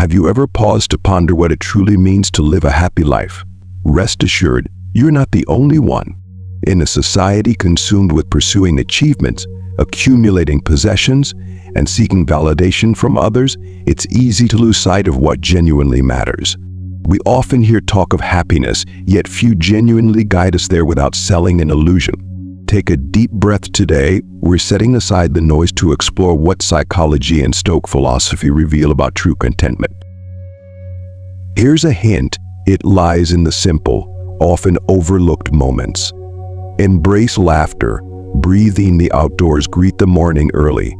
Have you ever paused to ponder what it truly means to live a happy life? Rest assured, you're not the only one. In a society consumed with pursuing achievements, accumulating possessions, and seeking validation from others, it's easy to lose sight of what genuinely matters. We often hear talk of happiness, yet few genuinely guide us there without selling an illusion. Take a deep breath today. We're setting aside the noise to explore what psychology and Stoic philosophy reveal about true contentment. Here's a hint. It lies in the simple, often overlooked moments. Embrace laughter, breathe in the outdoors, greet the morning early.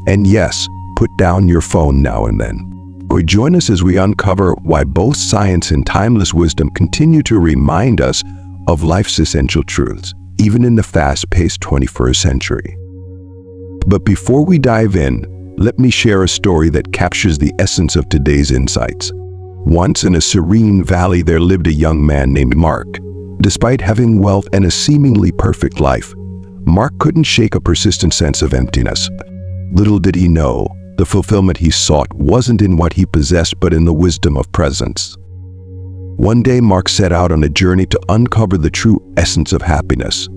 And yes, put down your phone now and then. Or join us as we uncover why both science and timeless wisdom continue to remind us of life's essential truths, even in the fast-paced 21st century. But before we dive in, let me share a story that captures the essence of today's insights. Once in a serene valley, there lived a young man named Mark. Despite having wealth and a seemingly perfect life, Mark couldn't shake a persistent sense of emptiness. Little did he know, the fulfillment he sought wasn't in what he possessed, but in the wisdom of presence. One day, Mark set out on a journey to uncover the true essence of happiness.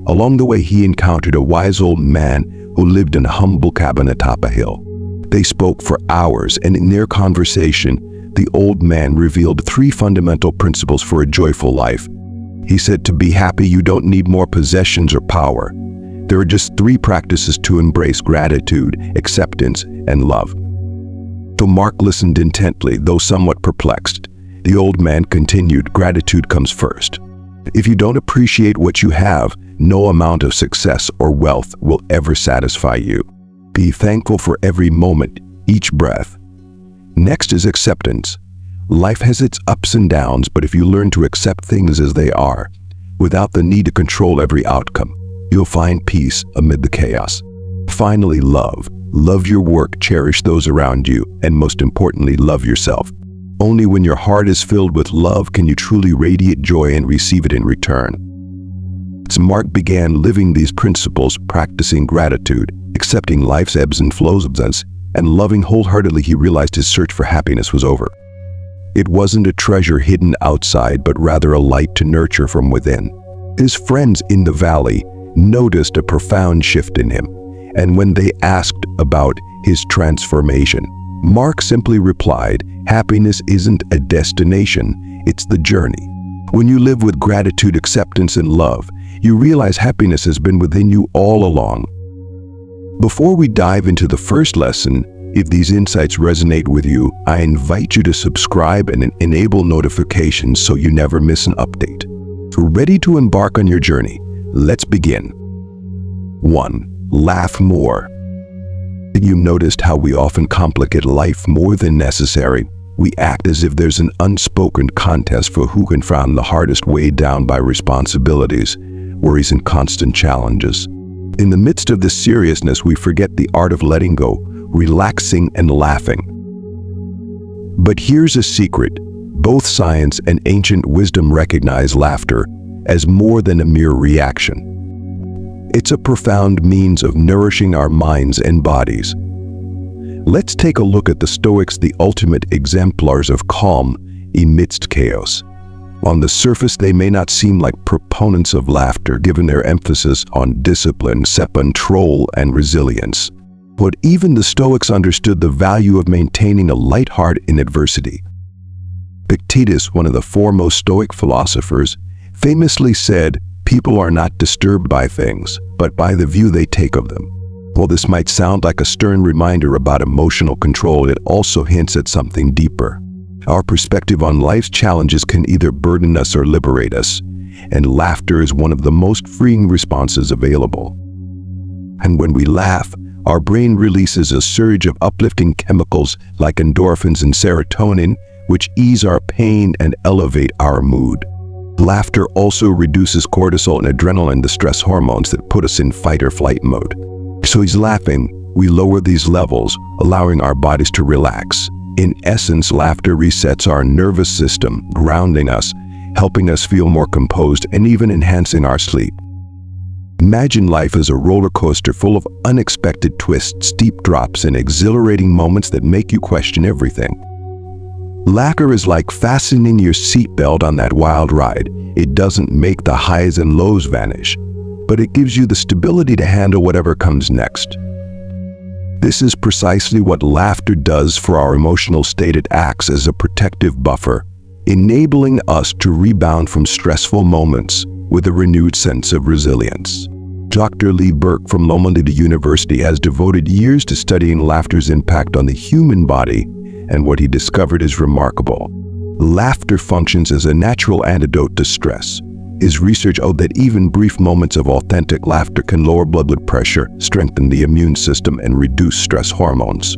Along the way, he encountered a wise old man who lived in a humble cabin atop a hill. They spoke for hours, and in their conversation, the old man revealed 3 fundamental principles for a joyful life. He said, to be happy, you don't need more possessions or power. There are just 3 practices to embrace: gratitude, acceptance, and love. So Mark listened intently, though somewhat perplexed. The old man continued, gratitude comes first. If you don't appreciate what you have, no amount of success or wealth will ever satisfy you. Be thankful for every moment, each breath. Next is acceptance. Life has its ups and downs, but if you learn to accept things as they are, without the need to control every outcome, you'll find peace amid the chaos. Finally, love. Love your work, cherish those around you, and most importantly, love yourself. Only when your heart is filled with love can you truly radiate joy and receive it in return. As Mark began living these principles, practicing gratitude, accepting life's ebbs and flows, and loving wholeheartedly, he realized his search for happiness was over. It wasn't a treasure hidden outside, but rather a light to nurture from within. His friends in the valley noticed a profound shift in him, and when they asked about his transformation, Mark simply replied, happiness isn't a destination, it's the journey. When you live with gratitude, acceptance, and love, you realize happiness has been within you all along. Before we dive into the first lesson, if these insights resonate with you, I invite you to subscribe and enable notifications so you never miss an update. So ready to embark on your journey? Let's begin. 1. Laugh more. You noticed how we often complicate life more than necessary? We act as if there's an unspoken contest for who can frown the hardest, weighed down by responsibilities, worries, and constant challenges. In the midst of this seriousness, we forget the art of letting go, relaxing, and laughing. But here's a secret. Both science and ancient wisdom recognize laughter as more than a mere reaction. It's a profound means of nourishing our minds and bodies. Let's take a look at the Stoics, the ultimate exemplars of calm amidst chaos. On the surface, they may not seem like proponents of laughter, given their emphasis on discipline, self-control, and resilience. But even the Stoics understood the value of maintaining a light heart in adversity. Epictetus, one of the foremost Stoic philosophers, famously said, "People are not disturbed by things, but by the view they take of them." While this might sound like a stern reminder about emotional control, it also hints at something deeper. Our perspective on life's challenges can either burden us or liberate us, and laughter is one of the most freeing responses available. And when we laugh, our brain releases a surge of uplifting chemicals like endorphins and serotonin, which ease our pain and elevate our mood. Laughter also reduces cortisol and adrenaline, the stress hormones that put us in fight or flight mode. So he's laughing, we lower these levels, allowing our bodies to relax. In essence, laughter resets our nervous system, grounding us, helping us feel more composed, and even enhancing our sleep. Imagine life as a roller coaster full of unexpected twists, steep drops, and exhilarating moments that make you question everything. Laughter is like fastening your seatbelt on that wild ride. It doesn't make the highs and lows vanish, but it gives you the stability to handle whatever comes next. This is precisely what laughter does for our emotional state. It acts as a protective buffer, enabling us to rebound from stressful moments with a renewed sense of resilience. Dr. Lee Burke from Loma Linda University has devoted years to studying laughter's impact on the human body, and what he discovered is remarkable. Laughter functions as a natural antidote to stress. His research showed that even brief moments of authentic laughter can lower blood pressure, strengthen the immune system, and reduce stress hormones.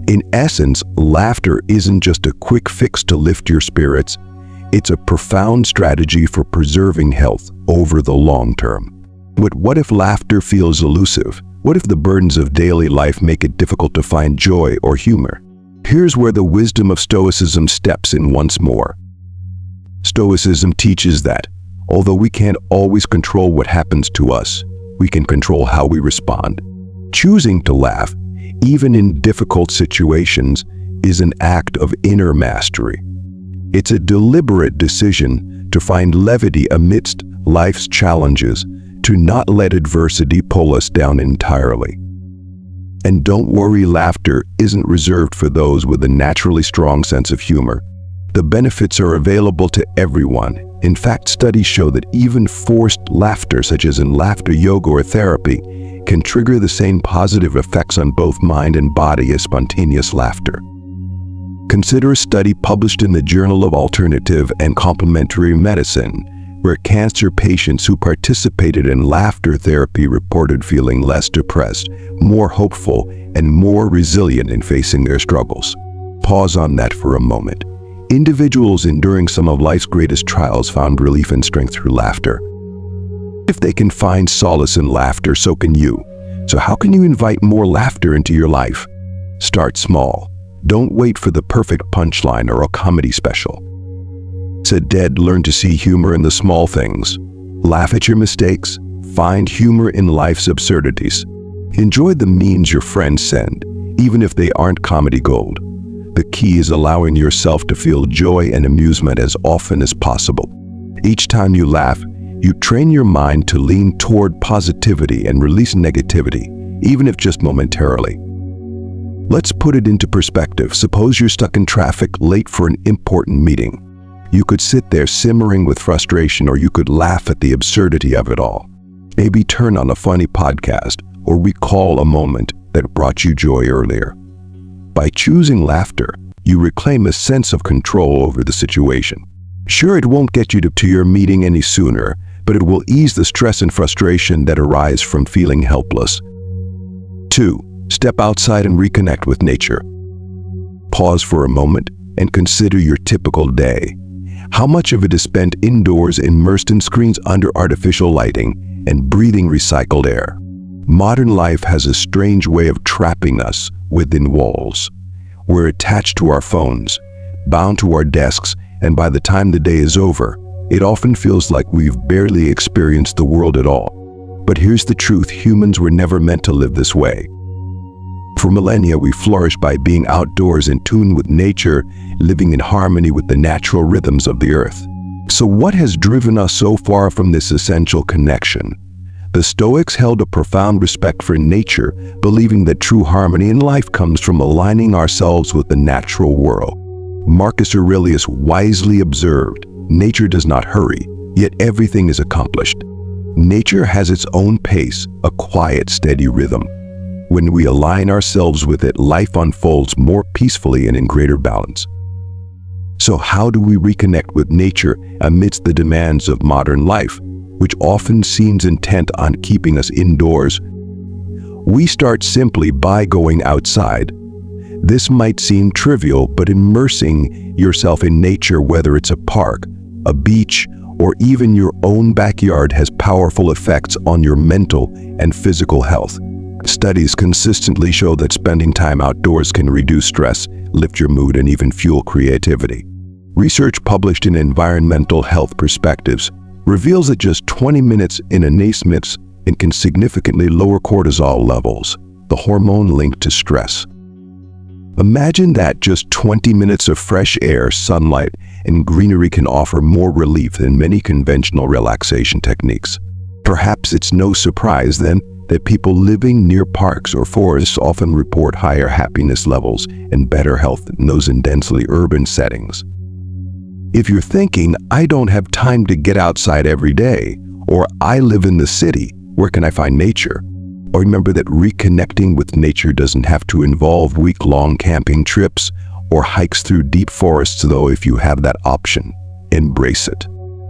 In essence, laughter isn't just a quick fix to lift your spirits. It's a profound strategy for preserving health over the long term. But what if laughter feels elusive? What if the burdens of daily life make it difficult to find joy or humor? Here's where the wisdom of Stoicism steps in once more. Stoicism teaches that, although we can't always control what happens to us, we can control how we respond. Choosing to laugh, even in difficult situations, is an act of inner mastery. It's a deliberate decision to find levity amidst life's challenges, to not let adversity pull us down entirely. And don't worry, laughter isn't reserved for those with a naturally strong sense of humor. The benefits are available to everyone. In fact, studies show that even forced laughter, such as in laughter yoga or therapy, can trigger the same positive effects on both mind and body as spontaneous laughter. Consider a study published in the Journal of Alternative and Complementary Medicine, where cancer patients who participated in laughter therapy reported feeling less depressed, more hopeful, and more resilient in facing their struggles. Pause on that for a moment. Individuals enduring some of life's greatest trials found relief and strength through laughter. If they can find solace in laughter, so can you. So how can you invite more laughter into your life? Start small. Don't wait for the perfect punchline or a comedy special. Instead, learn to see humor in the small things. Laugh at your mistakes. Find humor in life's absurdities. Enjoy the memes your friends send, even if they aren't comedy gold. The key is allowing yourself to feel joy and amusement as often as possible. Each time you laugh, you train your mind to lean toward positivity and release negativity, even if just momentarily. Let's put it into perspective. Suppose you're stuck in traffic, late for an important meeting. You could sit there simmering with frustration, or you could laugh at the absurdity of it all. Maybe turn on a funny podcast or recall a moment that brought you joy earlier. By choosing laughter, you reclaim a sense of control over the situation. Sure, it won't get you to your meeting any sooner, but it will ease the stress and frustration that arise from feeling helpless. 2. Step outside and reconnect with nature. Pause for a moment and consider your typical day. How much of it is spent indoors, immersed in screens under artificial lighting and breathing recycled air? Modern life has a strange way of trapping us within walls. We're attached to our phones, bound to our desks, and by the time the day is over, it often feels like we've barely experienced the world at all. But here's the truth: humans were never meant to live this way. For millennia, we flourished by being outdoors, in tune with nature, living in harmony with the natural rhythms of the earth. So what has driven us so far from this essential connection? The Stoics held a profound respect for nature, believing that true harmony in life comes from aligning ourselves with the natural world. Marcus Aurelius wisely observed, "Nature does not hurry, yet everything is accomplished." Nature has its own pace, a quiet, steady rhythm. When we align ourselves with it, life unfolds more peacefully and in greater balance. So how do we reconnect with nature amidst the demands of modern life, which often seems intent on keeping us indoors? We start simply by going outside. This might seem trivial, but immersing yourself in nature, whether it's a park, a beach, or even your own backyard, has powerful effects on your mental and physical health. Studies consistently show that spending time outdoors can reduce stress, lift your mood, and even fuel creativity. Research published in Environmental Health Perspectives reveals that just 20 minutes in a nature can significantly lower cortisol levels, the hormone linked to stress. Imagine that just 20 minutes of fresh air, sunlight, and greenery can offer more relief than many conventional relaxation techniques. Perhaps it's no surprise then that people living near parks or forests often report higher happiness levels and better health than those in densely urban settings. If you're thinking, I don't have time to get outside every day, or I live in the city, where can I find nature? Or remember that reconnecting with nature doesn't have to involve week-long camping trips or hikes through deep forests, though if you have that option, embrace it.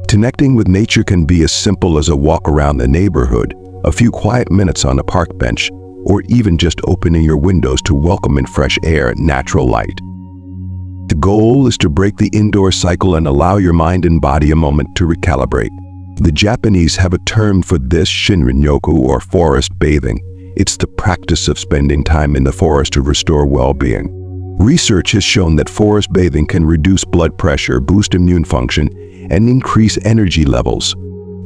Connecting with nature can be as simple as a walk around the neighborhood, a few quiet minutes on a park bench, or even just opening your windows to welcome in fresh air and natural light. The goal is to break the indoor cycle and allow your mind and body a moment to recalibrate. The Japanese have a term for this, shinrin-yoku, or forest bathing. It's the practice of spending time in the forest to restore well-being. Research has shown that forest bathing can reduce blood pressure, boost immune function, and increase energy levels.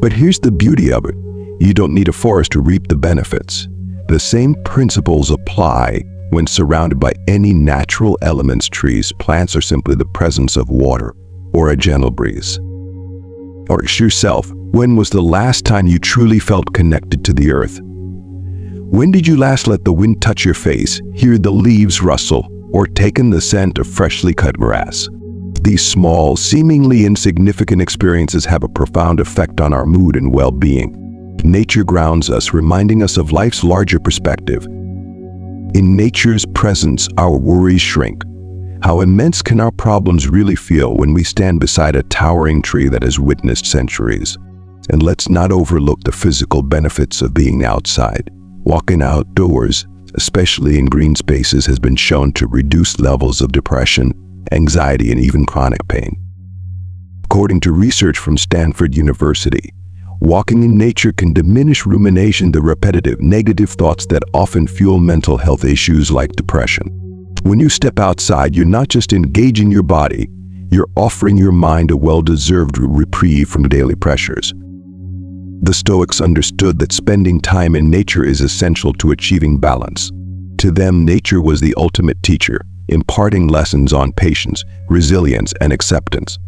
But here's the beauty of it. You don't need a forest to reap the benefits. The same principles apply when surrounded by any natural elements, trees, plants, or simply the presence of water or a gentle breeze. Ask yourself, when was the last time you truly felt connected to the earth? When did you last let the wind touch your face, hear the leaves rustle, or take in the scent of freshly cut grass? These small, seemingly insignificant experiences have a profound effect on our mood and well-being. Nature grounds us, reminding us of life's larger perspective. In nature's presence, our worries shrink. How immense can our problems really feel when we stand beside a towering tree that has witnessed centuries? And let's not overlook the physical benefits of being outside. Walking outdoors, especially in green spaces, has been shown to reduce levels of depression, anxiety, and even chronic pain. According to research from Stanford University, walking in nature can diminish rumination, the repetitive, negative thoughts that often fuel mental health issues like depression. When you step outside, you're not just engaging your body, you're offering your mind a well-deserved reprieve from daily pressures. The Stoics understood that spending time in nature is essential to achieving balance. To them, nature was the ultimate teacher, imparting lessons on patience, resilience, and acceptance.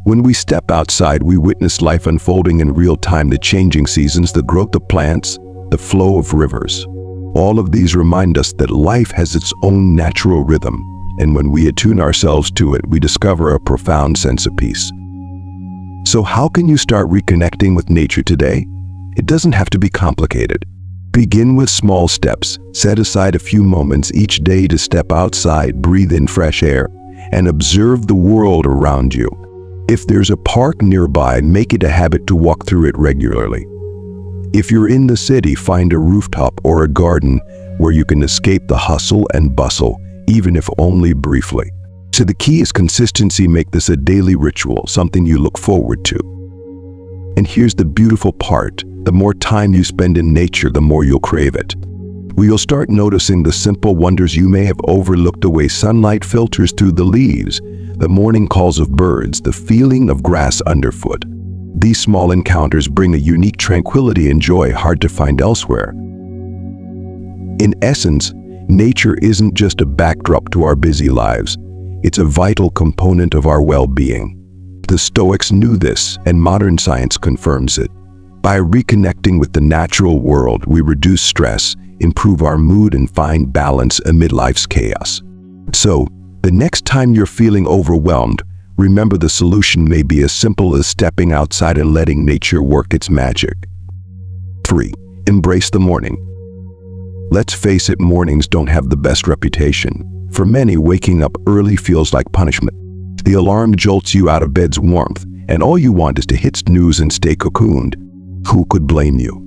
When we step outside, we witness life unfolding in real time, the changing seasons, the growth of plants, the flow of rivers. All of these remind us that life has its own natural rhythm, and when we attune ourselves to it, we discover a profound sense of peace. So how can you start reconnecting with nature today? It doesn't have to be complicated. Begin with small steps. Set aside a few moments each day to step outside, breathe in fresh air, and observe the world around you. If there's a park nearby, make it a habit to walk through it regularly. If you're in the city, find a rooftop or a garden where you can escape the hustle and bustle, even if only briefly. So the key is consistency. Make this a daily ritual, something you look forward to. And here's the beautiful part. The more time you spend in nature, the more you'll crave it. You'll start noticing the simple wonders you may have overlooked: the way sunlight filters through the leaves, the morning calls of birds, the feeling of grass underfoot. These small encounters bring a unique tranquility and joy hard to find elsewhere. In essence, nature isn't just a backdrop to our busy lives. It's a vital component of our well-being. The Stoics knew this, and modern science confirms it. By reconnecting with the natural world, we reduce stress, improve our mood, and find balance amid life's chaos. So, the next time you're feeling overwhelmed, remember the solution may be as simple as stepping outside and letting nature work its magic. 3. Embrace the morning. Let's face it, mornings don't have the best reputation. For many, waking up early feels like punishment. The alarm jolts you out of bed's warmth, and all you want is to hit snooze and stay cocooned. Who could blame you?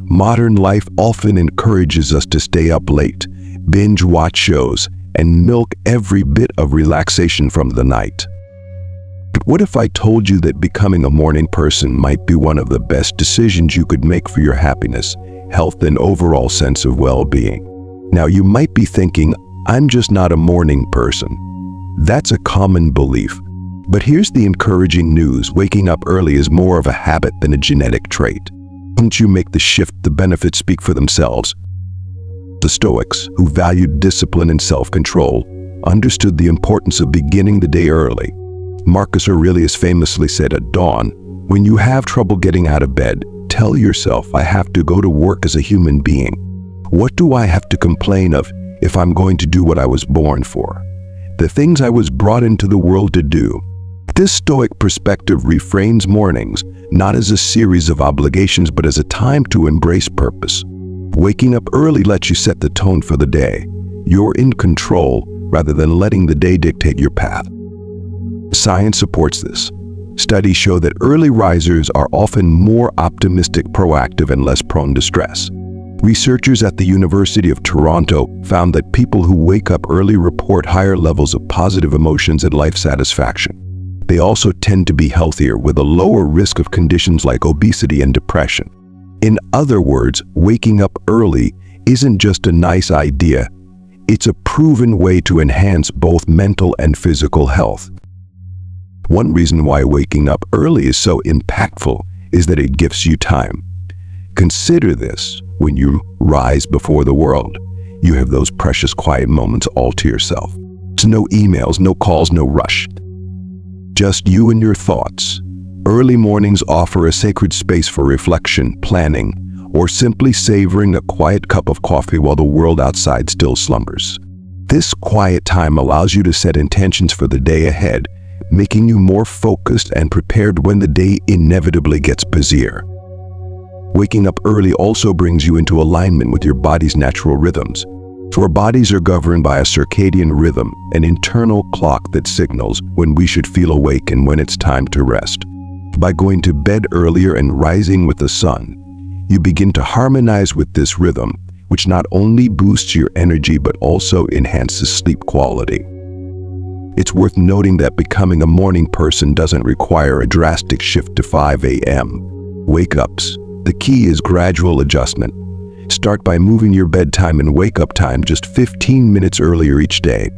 Modern life often encourages us to stay up late, binge watch shows, and milk every bit of relaxation from the night. But what if I told you that becoming a morning person might be one of the best decisions you could make for your happiness, health, and overall sense of well-being? Now, you might be thinking, I'm just not a morning person. That's a common belief. But here's the encouraging news. Waking up early is more of a habit than a genetic trait. Once you make the shift, the benefits speak for themselves. The Stoics, who valued discipline and self-control, understood the importance of beginning the day early. Marcus Aurelius famously said at dawn, "When you have trouble getting out of bed, tell yourself, I have to go to work as a human being. What do I have to complain of if I'm going to do what I was born for? The things I was brought into the world to do." This Stoic perspective reframes mornings not as a series of obligations but as a time to embrace purpose. Waking up early lets you set the tone for the day. You're in control rather than letting the day dictate your path. Science supports this. Studies show that early risers are often more optimistic, proactive, and less prone to stress. Researchers at the University of Toronto found that people who wake up early report higher levels of positive emotions and life satisfaction. They also tend to be healthier with a lower risk of conditions like obesity and depression. In other words, waking up early isn't just a nice idea. It's a proven way to enhance both mental and physical health. One reason why waking up early is so impactful is that it gives you time. Consider this: when you rise before the world, you have those precious quiet moments all to yourself. It's no emails, no calls, no rush. Just you and your thoughts. Early mornings offer a sacred space for reflection, planning, or simply savoring a quiet cup of coffee while the world outside still slumbers. This quiet time allows you to set intentions for the day ahead, making you more focused and prepared when the day inevitably gets busier. Waking up early also brings you into alignment with your body's natural rhythms. So our bodies are governed by a circadian rhythm, an internal clock that signals when we should feel awake and when it's time to rest. By going to bed earlier and rising with the sun, you begin to harmonize with this rhythm, which not only boosts your energy but also enhances sleep quality. It's worth noting that becoming a morning person doesn't require a drastic shift to 5 a.m. wake-ups. The key is gradual adjustment. Start by moving your bedtime and wake-up time just 15 minutes earlier each day.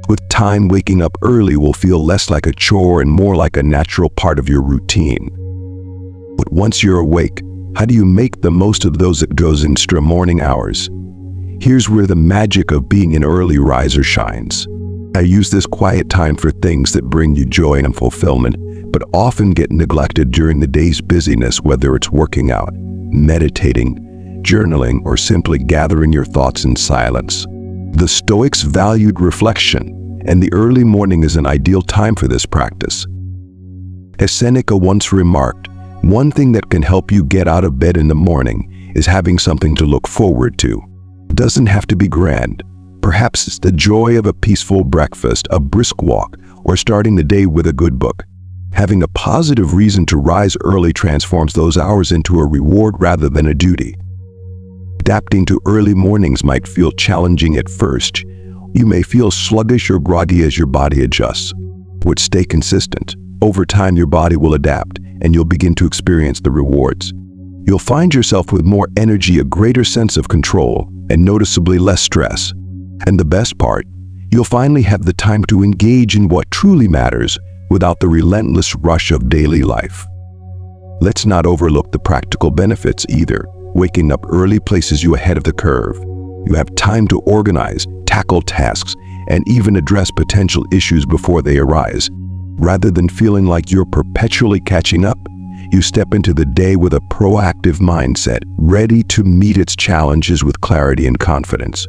With time, waking up early will feel less like a chore and more like a natural part of your routine. But once you're awake, how do you make the most of those extra morning hours? Here's where the magic of being an early riser shines. I use this quiet time for things that bring you joy and fulfillment, but often get neglected during the day's busyness, whether it's working out, meditating, journaling, or simply gathering your thoughts in silence. The Stoics valued reflection, and the early morning is an ideal time for this practice. As Seneca once remarked, one thing that can help you get out of bed in the morning is having something to look forward to. It doesn't have to be grand. Perhaps it's the joy of a peaceful breakfast, a brisk walk, or starting the day with a good book. Having a positive reason to rise early transforms those hours into a reward rather than a duty. Adapting to early mornings might feel challenging at first. You may feel sluggish or groggy as your body adjusts. But stay consistent. Over time, your body will adapt, and you'll begin to experience the rewards. You'll find yourself with more energy, a greater sense of control, and noticeably less stress. And the best part, you'll finally have the time to engage in what truly matters without the relentless rush of daily life. Let's not overlook the practical benefits either. Waking up early places you ahead of the curve. You have time to organize, tackle tasks, and even address potential issues before they arise. Rather than feeling like you're perpetually catching up, you step into the day with a proactive mindset, ready to meet its challenges with clarity and confidence.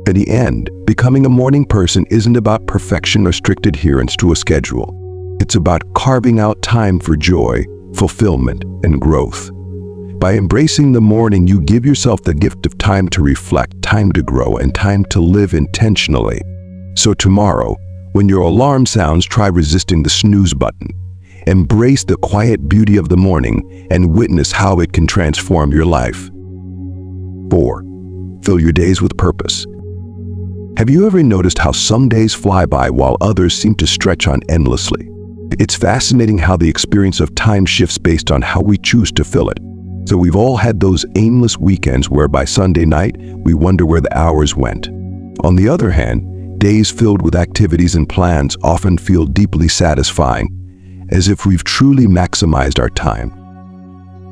In the end, becoming a morning person isn't about perfection or strict adherence to a schedule. It's about carving out time for joy, fulfillment, and growth. By embracing the morning, you give yourself the gift of time to reflect, time to grow, and time to live intentionally. So tomorrow, when your alarm sounds, try resisting the snooze button. Embrace the quiet beauty of the morning and witness how it can transform your life. 4. Fill your days with purpose. Have you ever noticed how some days fly by while others seem to stretch on endlessly? It's fascinating how the experience of time shifts based on how we choose to fill it. So we've all had those aimless weekends where by Sunday night, we wonder where the hours went. On the other hand, days filled with activities and plans often feel deeply satisfying, as if we've truly maximized our time.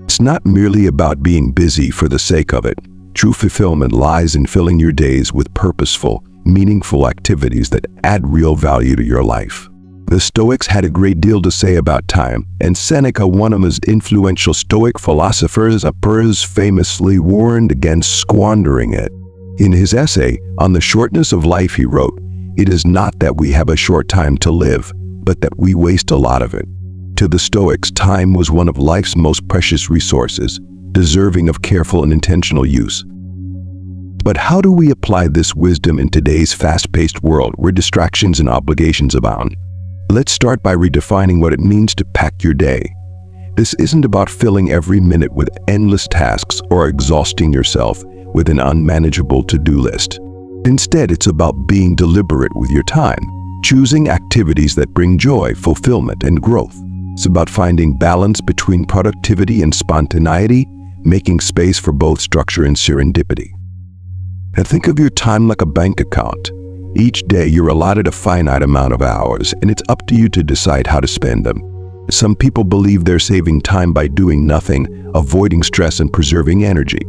It's not merely about being busy for the sake of it. True fulfillment lies in filling your days with purposeful, meaningful activities that add real value to your life. The Stoics had a great deal to say about time, and Seneca, one of the most influential Stoic philosophers, famously warned against squandering it. In his essay on the shortness of life, he wrote, "It is not that we have a short time to live, but that we waste a lot of it." To the Stoics, time was one of life's most precious resources, deserving of careful and intentional use. But how do we apply this wisdom in today's fast-paced world where distractions and obligations abound? Let's start by redefining what it means to pack your day. This isn't about filling every minute with endless tasks or exhausting yourself with an unmanageable to-do list. Instead, it's about being deliberate with your time, choosing activities that bring joy, fulfillment, and growth. It's about finding balance between productivity and spontaneity, making space for both structure and serendipity. And think of your time like a bank account. Each day you're allotted a finite amount of hours, and it's up to you to decide how to spend them. Some people believe they're saving time by doing nothing, avoiding stress and preserving energy.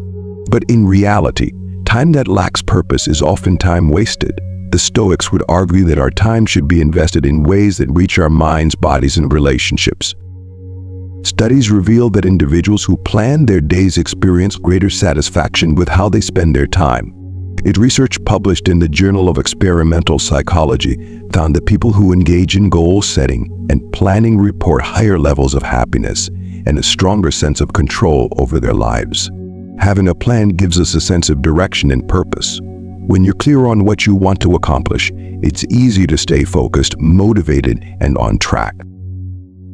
But in reality, time that lacks purpose is often time wasted. The Stoics would argue that our time should be invested in ways that reach our minds, bodies, and relationships. Studies reveal that individuals who plan their days experience greater satisfaction with how they spend their time. Research published in the Journal of Experimental Psychology found that people who engage in goal setting and planning report higher levels of happiness and a stronger sense of control over their lives. Having a plan gives us a sense of direction and purpose. When you're clear on what you want to accomplish, it's easy to stay focused, motivated, and on track.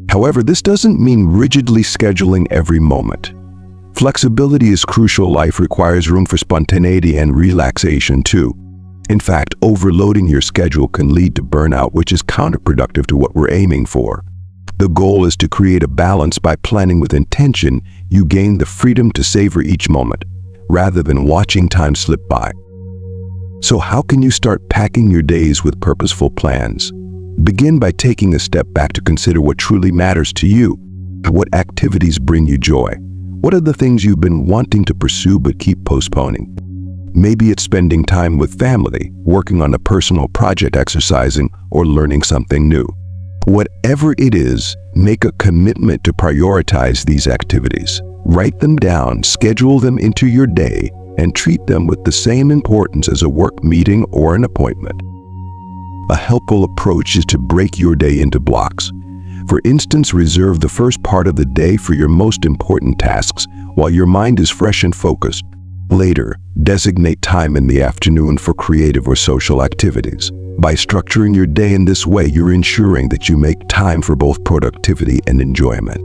However, this doesn't mean rigidly scheduling every moment. Flexibility is crucial. Life requires room for spontaneity and relaxation too. In fact, overloading your schedule can lead to burnout, which is counterproductive to what we're aiming for. The goal is to create a balance. By planning with intention, you gain the freedom to savor each moment, rather than watching time slip by. So how can you start packing your days with purposeful plans? Begin by taking a step back to consider what truly matters to you. What activities bring you joy? What are the things you've been wanting to pursue but keep postponing? Maybe it's spending time with family, working on a personal project, exercising, or learning something new. Whatever it is, make a commitment to prioritize these activities. Write them down, schedule them into your day, and treat them with the same importance as a work meeting or an appointment. A helpful approach is to break your day into blocks. For instance, reserve the first part of the day for your most important tasks while your mind is fresh and focused. Later, designate time in the afternoon for creative or social activities. By structuring your day in this way, you're ensuring that you make time for both productivity and enjoyment.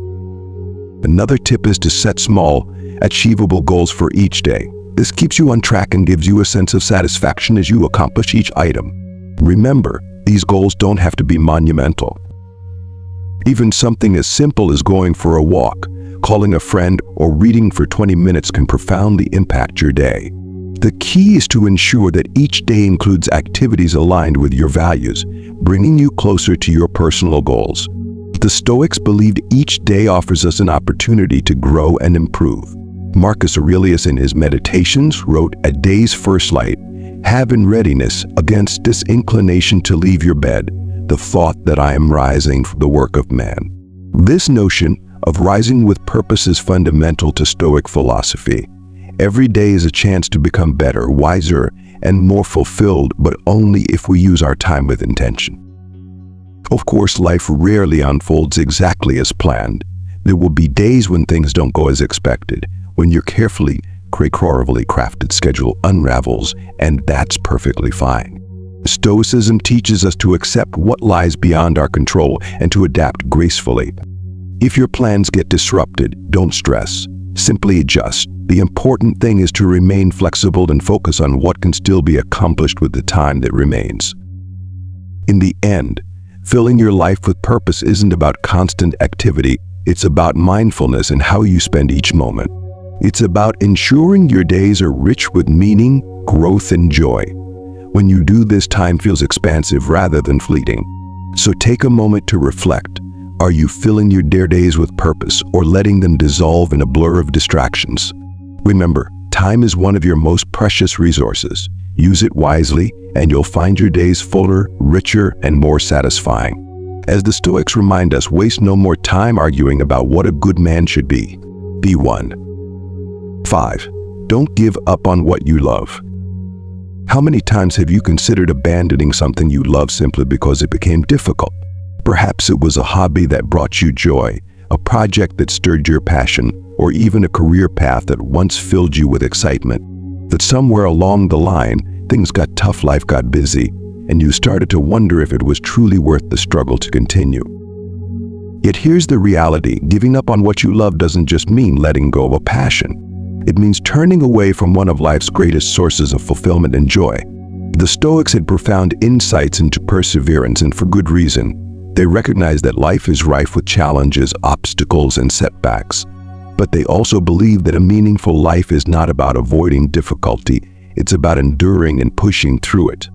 Another tip is to set small, achievable goals for each day. This keeps you on track and gives you a sense of satisfaction as you accomplish each item. Remember, these goals don't have to be monumental. Even something as simple as going for a walk, calling a friend, or reading for 20 minutes can profoundly impact your day. The key is to ensure that each day includes activities aligned with your values, bringing you closer to your personal goals. The Stoics believed each day offers us an opportunity to grow and improve. Marcus Aurelius, in his Meditations, wrote, "A day's first light, have in readiness against disinclination to leave your bed, the thought that I am rising for the work of man." This notion of rising with purpose is fundamental to Stoic philosophy. Every day is a chance to become better, wiser, and more fulfilled, but only if we use our time with intention. Of course, life rarely unfolds exactly as planned. There will be days when things don't go as expected, when your carefully crafted schedule unravels, and that's perfectly fine. Stoicism teaches us to accept what lies beyond our control and to adapt gracefully. If your plans get disrupted, don't stress. Simply adjust. The important thing is to remain flexible and focus on what can still be accomplished with the time that remains. In the end, filling your life with purpose isn't about constant activity. It's about mindfulness and how you spend each moment. It's about ensuring your days are rich with meaning, growth, and joy. When you do this, time feels expansive rather than fleeting. So take a moment to reflect. Are you filling your days with purpose or letting them dissolve in a blur of distractions? Remember, time is one of your most precious resources. Use it wisely, and you'll find your days fuller, richer, and more satisfying. As the Stoics remind us, waste no more time arguing about what a good man should be. Be one. 5. Don't give up on what you love. How many times have you considered abandoning something you love simply because it became difficult? Perhaps it was a hobby that brought you joy, a project that stirred your passion, or even a career path that once filled you with excitement. But somewhere along the line, things got tough, life got busy, and you started to wonder if it was truly worth the struggle to continue. Yet here's the reality: giving up on what you love doesn't just mean letting go of a passion. It means turning away from one of life's greatest sources of fulfillment and joy. The Stoics had profound insights into perseverance, and for good reason. They recognized that life is rife with challenges, obstacles, and setbacks. But they also believed that a meaningful life is not about avoiding difficulty, it's about enduring and pushing through it.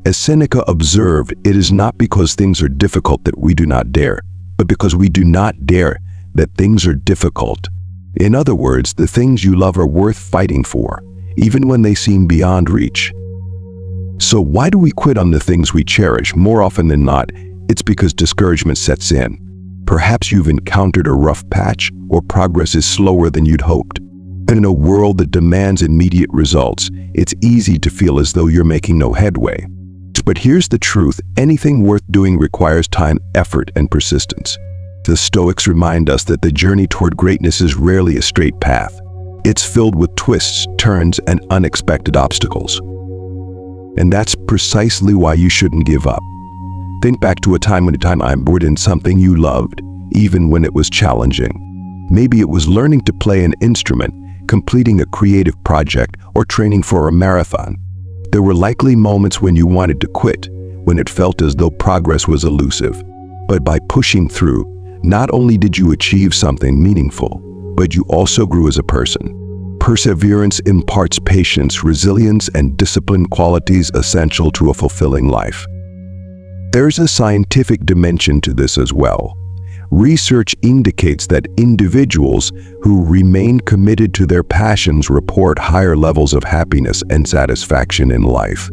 As Seneca observed, it is not because things are difficult that we do not dare, but because we do not dare that things are difficult. In other words, the things you love are worth fighting for, even when they seem beyond reach. So why do we quit on the things we cherish? More often than not, it's because discouragement sets in. Perhaps you've encountered a rough patch, or progress is slower than you'd hoped. And in a world that demands immediate results, it's easy to feel as though you're making no headway. But here's the truth: anything worth doing requires time, effort, and persistence. The Stoics remind us that the journey toward greatness is rarely a straight path. It's filled with twists, turns, and unexpected obstacles. And that's precisely why you shouldn't give up. Think back to a time when I bored in something you loved, even when it was challenging. Maybe it was learning to play an instrument, completing a creative project, or training for a marathon. There were likely moments when you wanted to quit, when it felt as though progress was elusive. But by pushing through, not only did you achieve something meaningful, but you also grew as a person. Perseverance imparts patience, resilience, and discipline, qualities essential to a fulfilling life. There's a scientific dimension to this as well. Research indicates that individuals who remain committed to their passions report higher levels of happiness and satisfaction in life.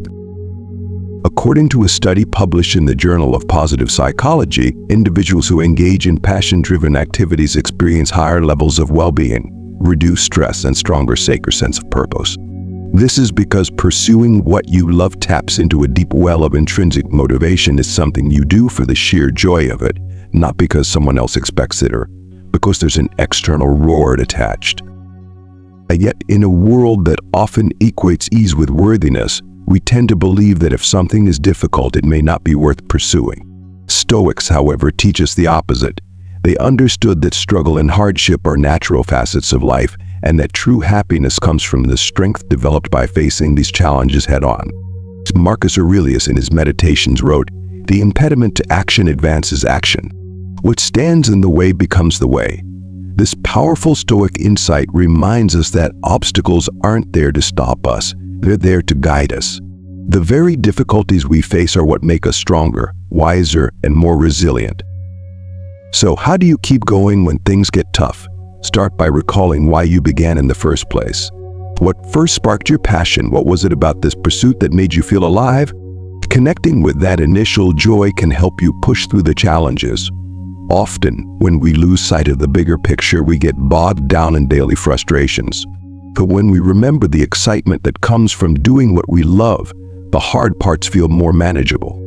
According to a study published in the Journal of Positive Psychology, individuals who engage in passion-driven activities experience higher levels of well-being, reduced stress, and stronger sense of purpose. This is because pursuing what you love taps into a deep well of intrinsic motivation. Is something you do for the sheer joy of it, not because someone else expects it or because there's an external reward attached. And yet, in a world that often equates ease with worthiness, we tend to believe that if something is difficult, it may not be worth pursuing. Stoics, however, teach us the opposite. They understood that struggle and hardship are natural facets of life, and that true happiness comes from the strength developed by facing these challenges head-on. Marcus Aurelius in his Meditations wrote, "The impediment to action advances action. What stands in the way becomes the way." This powerful Stoic insight reminds us that obstacles aren't there to stop us, they're there to guide us. The very difficulties we face are what make us stronger, wiser, and more resilient. So how do you keep going when things get tough? Start by recalling why you began in the first place. What first sparked your passion? What was it about this pursuit that made you feel alive? Connecting with that initial joy can help you push through the challenges. Often, when we lose sight of the bigger picture, we get bogged down in daily frustrations. But when we remember the excitement that comes from doing what we love, the hard parts feel more manageable.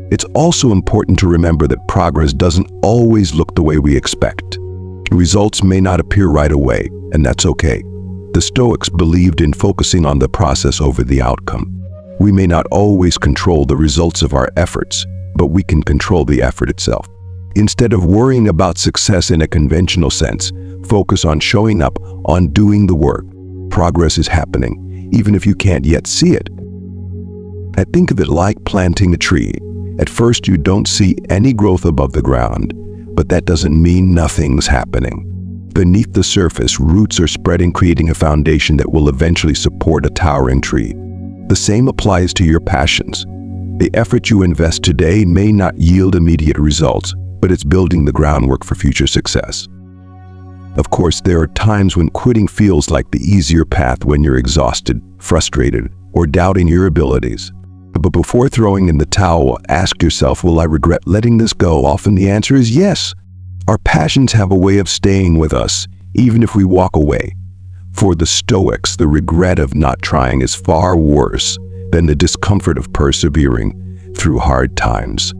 It's also important to remember that progress doesn't always look the way we expect. Results may not appear right away, and that's okay. The Stoics believed in focusing on the process over the outcome. We may not always control the results of our efforts, but we can control the effort itself. Instead of worrying about success in a conventional sense, focus on showing up, on doing the work. Progress is happening, even if you can't yet see it. I think of it like planting a tree. At first, you don't see any growth above the ground, but that doesn't mean nothing's happening. Beneath the surface, roots are spreading, creating a foundation that will eventually support a towering tree. The same applies to your passions. The effort you invest today may not yield immediate results, but it's building the groundwork for future success. Of course, there are times when quitting feels like the easier path, when you're exhausted, frustrated, or doubting your abilities. But before throwing in the towel, ask yourself, will I regret letting this go? Often the answer is yes. Our passions have a way of staying with us, even if we walk away. For the Stoics, the regret of not trying is far worse than the discomfort of persevering through hard times.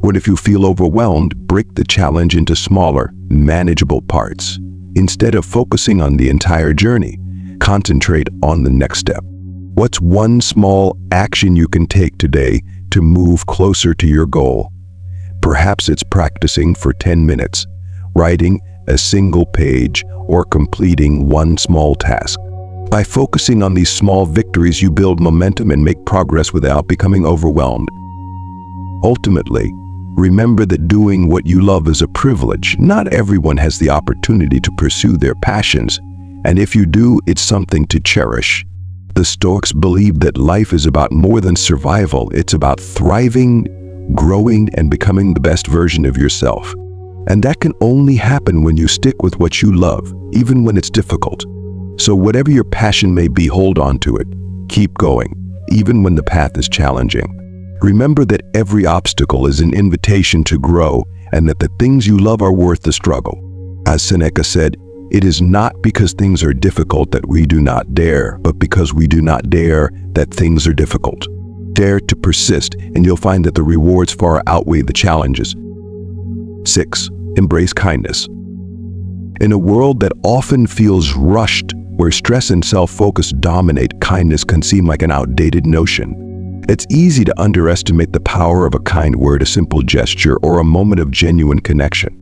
What if you feel overwhelmed? Break the challenge into smaller, manageable parts. Instead of focusing on the entire journey, concentrate on the next step. What's one small action you can take today to move closer to your goal? Perhaps it's practicing for 10 minutes, writing a single page, or completing one small task. By focusing on these small victories, you build momentum and make progress without becoming overwhelmed. Ultimately, remember that doing what you love is a privilege. Not everyone has the opportunity to pursue their passions, and if you do, it's something to cherish. The Stoics believe that life is about more than survival. It's about thriving, growing, and becoming the best version of yourself. And that can only happen when you stick with what you love, even when it's difficult. So whatever your passion may be, hold on to it. Keep going, even when the path is challenging. Remember that every obstacle is an invitation to grow, and that the things you love are worth the struggle. As Seneca said, it is not because things are difficult that we do not dare, but because we do not dare that things are difficult. Dare to persist, and you'll find that the rewards far outweigh the challenges. 6. Embrace kindness. In a world that often feels rushed, where stress and self-focus dominate, kindness can seem like an outdated notion. It's easy to underestimate the power of a kind word, a simple gesture, or a moment of genuine connection.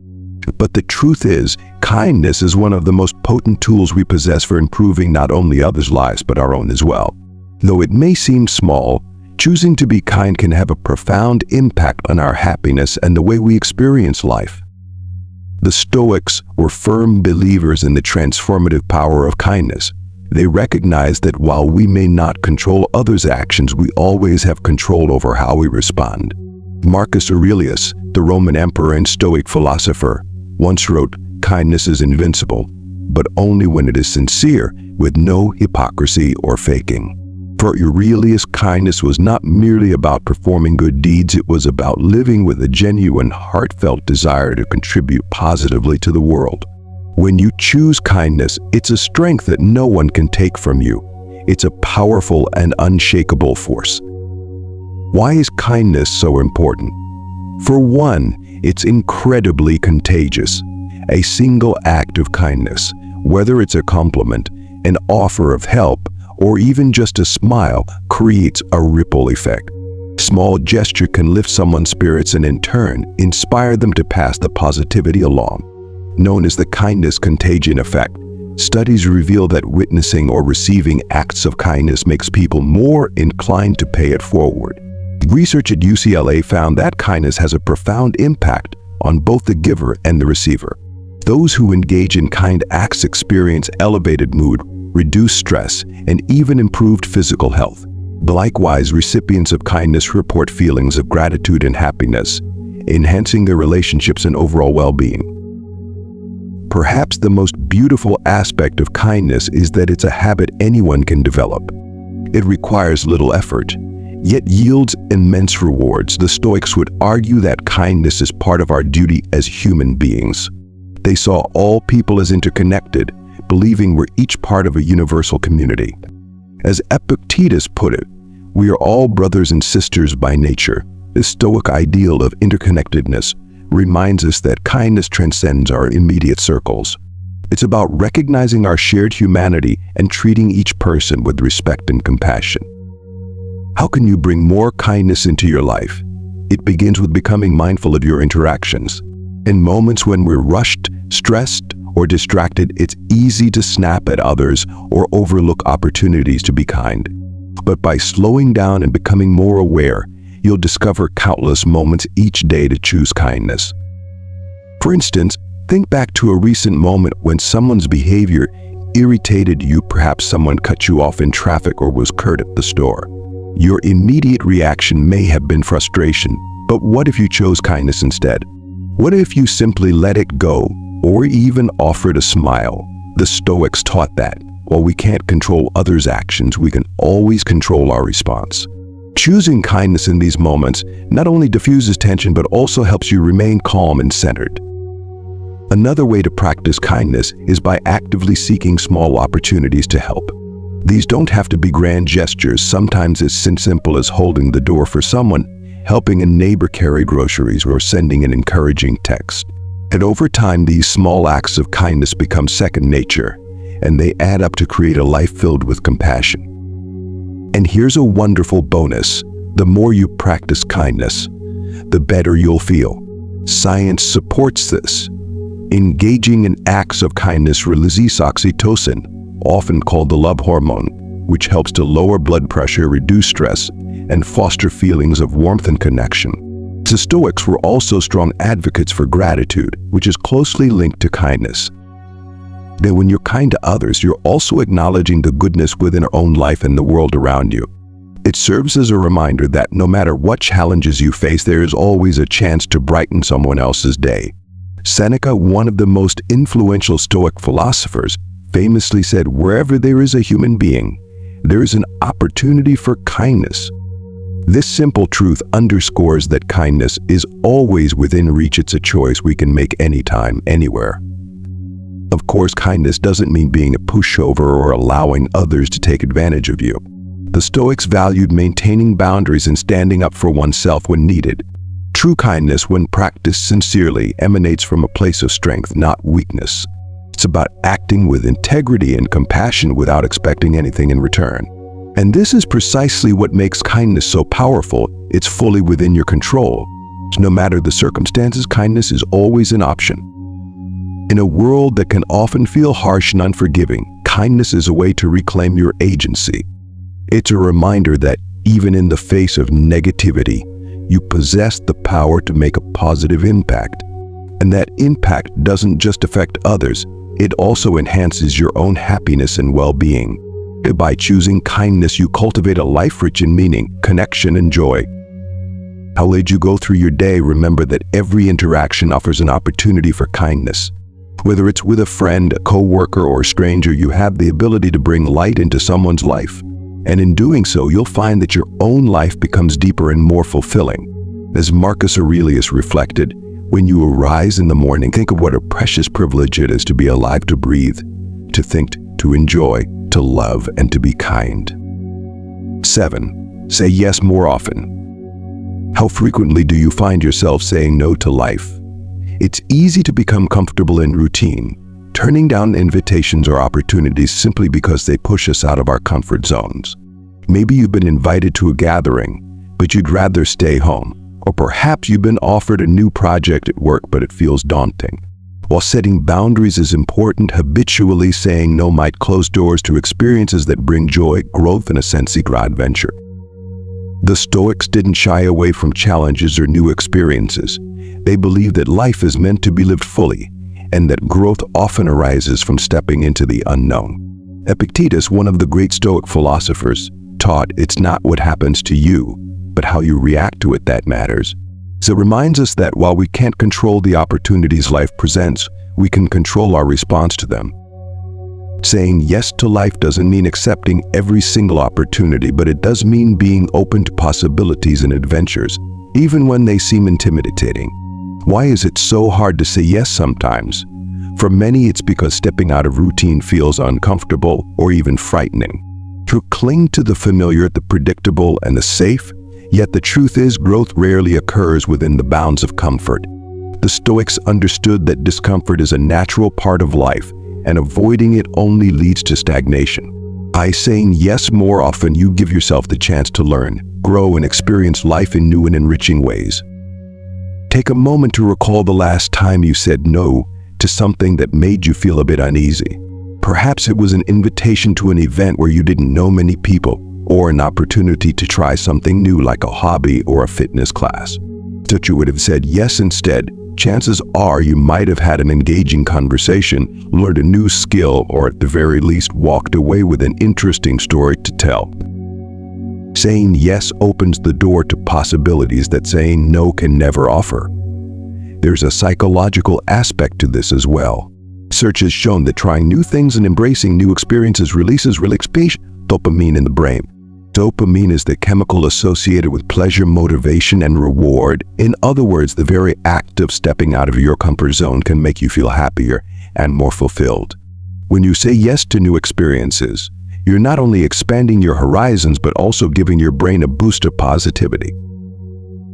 But the truth is, kindness is one of the most potent tools we possess for improving not only others' lives, but our own as well. Though it may seem small, choosing to be kind can have a profound impact on our happiness and the way we experience life. The Stoics were firm believers in the transformative power of kindness. They recognized that while we may not control others' actions, we always have control over how we respond. Marcus Aurelius, the Roman emperor and Stoic philosopher, once wrote, "Kindness is invincible, but only when it is sincere, with no hypocrisy or faking." For Aurelius, kindness was not merely about performing good deeds, it was about living with a genuine, heartfelt desire to contribute positively to the world. When you choose kindness, it's a strength that no one can take from you. It's a powerful and unshakable force. Why is kindness so important? For one, it's incredibly contagious. A single act of kindness, whether it's a compliment, an offer of help, or even just a smile, creates a ripple effect. Small gesture can lift someone's spirits and in turn, inspire them to pass the positivity along. Known as the kindness contagion effect, studies reveal that witnessing or receiving acts of kindness makes people more inclined to pay it forward. Research at UCLA found that kindness has a profound impact on both the giver and the receiver. Those who engage in kind acts experience elevated mood, reduced stress, and even improved physical health. Likewise, recipients of kindness report feelings of gratitude and happiness, enhancing their relationships and overall well-being. Perhaps the most beautiful aspect of kindness is that it's a habit anyone can develop. It requires little effort, yet yields immense rewards. The Stoics would argue that kindness is part of our duty as human beings. They saw all people as interconnected, believing we're each part of a universal community. As Epictetus put it, we are all brothers and sisters by nature. This Stoic ideal of interconnectedness reminds us that kindness transcends our immediate circles. It's about recognizing our shared humanity and treating each person with respect and compassion. How can you bring more kindness into your life? It begins with becoming mindful of your interactions. In moments when we're rushed, stressed, or distracted, it's easy to snap at others or overlook opportunities to be kind. But by slowing down and becoming more aware, you'll discover countless moments each day to choose kindness. For instance, think back to a recent moment when someone's behavior irritated you. Perhaps someone cut you off in traffic or was curt at the store. Your immediate reaction may have been frustration, but what if you chose kindness instead? What if you simply let it go, or even offered a smile? The Stoics taught that While we can't control others' actions, we can always control our response. Choosing kindness in these moments not only diffuses tension but also helps you remain calm and centered. Another way to practice kindness is by actively seeking small opportunities to help. These don't have to be grand gestures. Sometimes it's simple as holding the door for someone, helping a neighbor carry groceries, or sending an encouraging text. And over time, these small acts of kindness become second nature, and they add up to create a life filled with compassion. And here's a wonderful bonus. The more you practice kindness, the better you'll feel. Science supports this. Engaging in acts of kindness releases oxytocin, often called the love hormone, which helps to lower blood pressure, reduce stress, and foster feelings of warmth and connection. The Stoics were also strong advocates for gratitude, which is closely linked to kindness. That when you're kind to others, you're also acknowledging the goodness within our own life and the world around you. It serves as a reminder that no matter what challenges you face, there is always a chance to brighten someone else's day. Seneca, one of the most influential Stoic philosophers, famously said, "Wherever there is a human being, there is an opportunity for kindness." This simple truth underscores that kindness is always within reach. It's a choice we can make anytime, anywhere. Of course, kindness doesn't mean being a pushover or allowing others to take advantage of you. The Stoics valued maintaining boundaries and standing up for oneself when needed. True kindness, when practiced sincerely, emanates from a place of strength, not weakness. It's about acting with integrity and compassion without expecting anything in return. And this is precisely what makes kindness so powerful. It's fully within your control. No matter the circumstances, kindness is always an option. In a world that can often feel harsh and unforgiving, kindness is a way to reclaim your agency. It's a reminder that even in the face of negativity, you possess the power to make a positive impact. And that impact doesn't just affect others, it also enhances your own happiness and well-being. By choosing kindness, you cultivate a life rich in meaning, connection, and joy. How late you go through your day, remember that every interaction offers an opportunity for kindness. Whether it's with a friend, a co-worker, or a stranger, you have the ability to bring light into someone's life. And in doing so, you'll find that your own life becomes deeper and more fulfilling. As Marcus Aurelius reflected, when you arise in the morning, think of what a precious privilege it is to be alive, to breathe, to think, to enjoy, to love, and to be kind. 7. Say yes more often. How frequently do you find yourself saying no to life? It's easy to become comfortable in routine, turning down invitations or opportunities simply because they push us out of our comfort zones. Maybe you've been invited to a gathering, but you'd rather stay home. Or perhaps you've been offered a new project at work, but it feels daunting. While setting boundaries is important, habitually saying no might close doors to experiences that bring joy, growth, and a sense of adventure. The Stoics didn't shy away from challenges or new experiences. They believed that life is meant to be lived fully, and that growth often arises from stepping into the unknown. Epictetus, one of the great Stoic philosophers, taught it's not what happens to you, but how you react to it that matters. So it reminds us that while we can't control the opportunities life presents, we can control our response to them. Saying yes to life doesn't mean accepting every single opportunity, but it does mean being open to possibilities and adventures, even when they seem intimidating. Why is it so hard to say yes sometimes? For many, it's because stepping out of routine feels uncomfortable or even frightening. To cling to the familiar, the predictable, and the safe, yet the truth is, growth rarely occurs within the bounds of comfort. The Stoics understood that discomfort is a natural part of life, and avoiding it only leads to stagnation. By saying yes more often, you give yourself the chance to learn, grow, and experience life in new and enriching ways. Take a moment to recall the last time you said no to something that made you feel a bit uneasy. Perhaps it was an invitation to an event where you didn't know many people, or an opportunity to try something new like a hobby or a fitness class. If you would have said yes instead, chances are you might have had an engaging conversation, learned a new skill, or at the very least walked away with an interesting story to tell. Saying yes opens the door to possibilities that saying no can never offer. There's a psychological aspect to this as well. Research has shown that trying new things and embracing new experiences releases dopamine in the brain. Dopamine is the chemical associated with pleasure, motivation, and reward. In other words, the very act of stepping out of your comfort zone can make you feel happier and more fulfilled. When you say yes to new experiences, you're not only expanding your horizons, but also giving your brain a boost of positivity.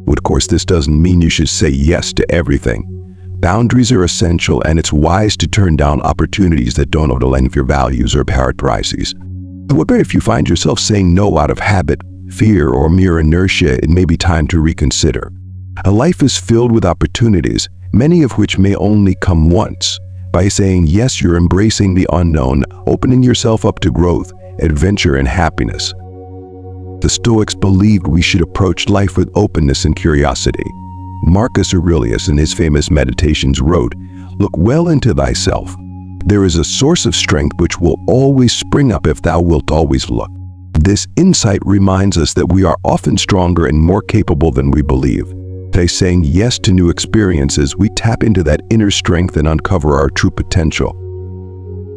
Of course, this doesn't mean you should say yes to everything. Boundaries are essential, and it's wise to turn down opportunities that don't align with your values or priorities. However, if you find yourself saying no out of habit, fear, or mere inertia, it may be time to reconsider. A life is filled with opportunities, many of which may only come once. By saying yes, you're embracing the unknown, opening yourself up to growth, adventure, and happiness. The Stoics believed we should approach life with openness and curiosity. Marcus Aurelius, in his famous Meditations, wrote, "Look well into thyself. There is a source of strength which will always spring up if thou wilt always look." This insight reminds us that we are often stronger and more capable than we believe. By saying yes to new experiences, we tap into that inner strength and uncover our true potential.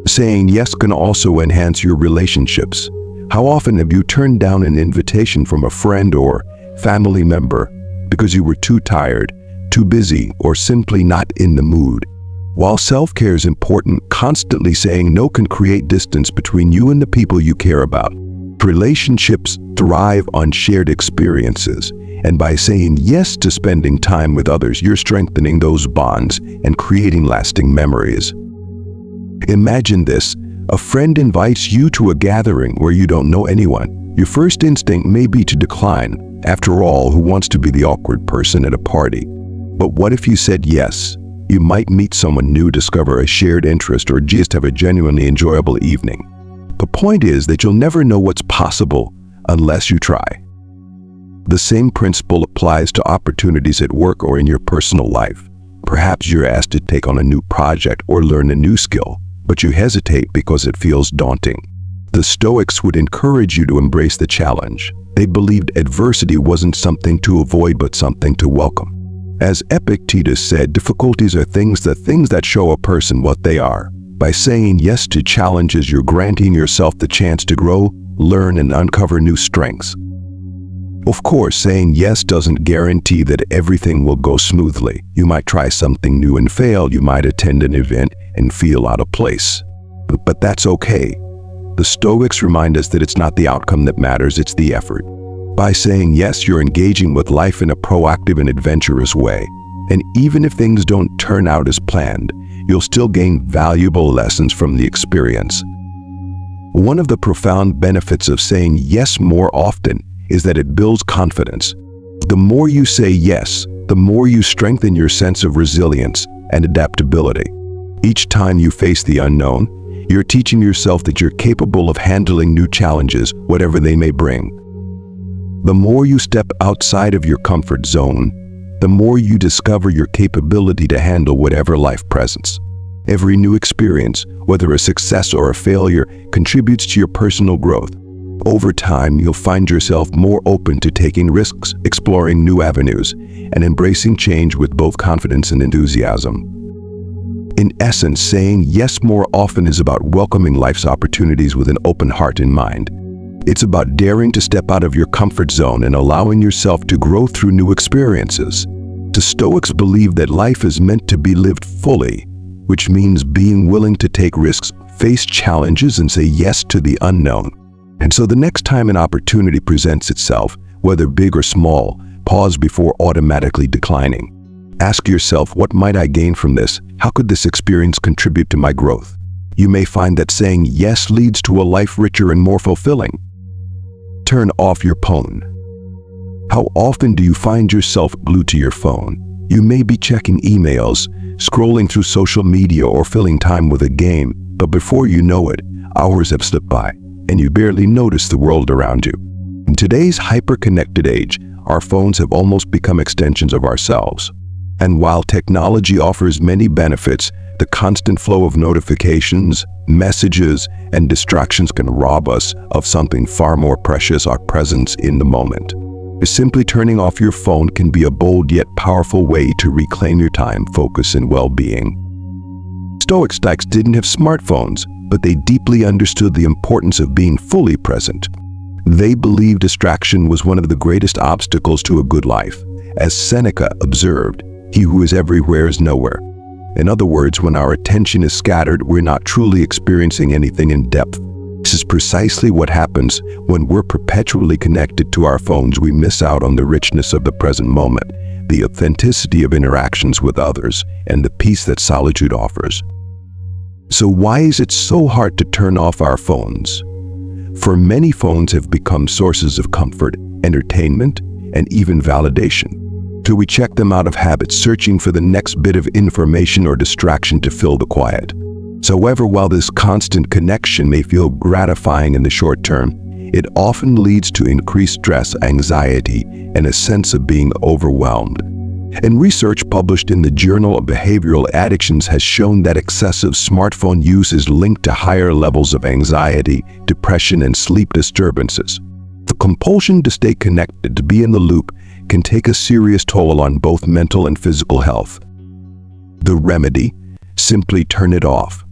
Saying yes can also enhance your relationships. How often have you turned down an invitation from a friend or family member because you were too tired, too busy, or simply not in the mood? While self-care is important, constantly saying no can create distance between you and the people you care about. Relationships thrive on shared experiences, and by saying yes to spending time with others, you're strengthening those bonds and creating lasting memories. Imagine this: a friend invites you to a gathering where you don't know anyone. Your first instinct may be to decline. After all, who wants to be the awkward person at a party? But what if you said yes? You might meet someone new, discover a shared interest, or just have a genuinely enjoyable evening. The point is that you'll never know what's possible unless you try. The same principle applies to opportunities at work or in your personal life. Perhaps you're asked to take on a new project or learn a new skill, but you hesitate because it feels daunting. The Stoics would encourage you to embrace the challenge. They believed adversity wasn't something to avoid, but something to welcome. As Epictetus said, difficulties are things that show a person what they are. By saying yes to challenges, you're granting yourself the chance to grow, learn, and uncover new strengths. Of course, saying yes doesn't guarantee that everything will go smoothly. You might try something new and fail. You might attend an event and feel out of place. But that's okay. The Stoics remind us that it's not the outcome that matters, it's the effort. By saying yes, you're engaging with life in a proactive and adventurous way. And even if things don't turn out as planned, you'll still gain valuable lessons from the experience. One of the profound benefits of saying yes more often is that it builds confidence. The more you say yes, the more you strengthen your sense of resilience and adaptability. Each time you face the unknown, you're teaching yourself that you're capable of handling new challenges, whatever they may bring. The more you step outside of your comfort zone, the more you discover your capability to handle whatever life presents. Every new experience, whether a success or a failure, contributes to your personal growth. Over time, you'll find yourself more open to taking risks, exploring new avenues, and embracing change with both confidence and enthusiasm. In essence, saying yes more often is about welcoming life's opportunities with an open heart and mind. It's about daring to step out of your comfort zone and allowing yourself to grow through new experiences. The Stoics believe that life is meant to be lived fully, which means being willing to take risks, face challenges, and say yes to the unknown. And so the next time an opportunity presents itself, whether big or small, pause before automatically declining. Ask yourself, what might I gain from this? How could this experience contribute to my growth? You may find that saying yes leads to a life richer and more fulfilling. Turn off your phone. How often do you find yourself glued to your phone? You may be checking emails, scrolling through social media, or filling time with a game, but before you know it, hours have slipped by, and you barely notice the world around you. In today's hyper-connected age, our phones have almost become extensions of ourselves. And while technology offers many benefits, the constant flow of notifications, messages, and distractions can rob us of something far more precious: our presence in the moment. Simply turning off your phone can be a bold yet powerful way to reclaim your time, focus, and well-being. Stoics didn't have smartphones, but they deeply understood the importance of being fully present. They believed distraction was one of the greatest obstacles to a good life. As Seneca observed, "He who is everywhere is nowhere." In other words, when our attention is scattered, we're not truly experiencing anything in depth. This is precisely what happens when we're perpetually connected to our phones. We miss out on the richness of the present moment, the authenticity of interactions with others, and the peace that solitude offers. So why is it so hard to turn off our phones? For many, phones have become sources of comfort, entertainment, and even validation. So we check them out of habit, searching for the next bit of information or distraction to fill the quiet. However, while this constant connection may feel gratifying in the short term, it often leads to increased stress, anxiety, and a sense of being overwhelmed. And research published in the Journal of Behavioral Addictions has shown that excessive smartphone use is linked to higher levels of anxiety, depression, and sleep disturbances. The compulsion to stay connected, to be in the loop, can take a serious toll on both mental and physical health. The remedy? Simply turn it off.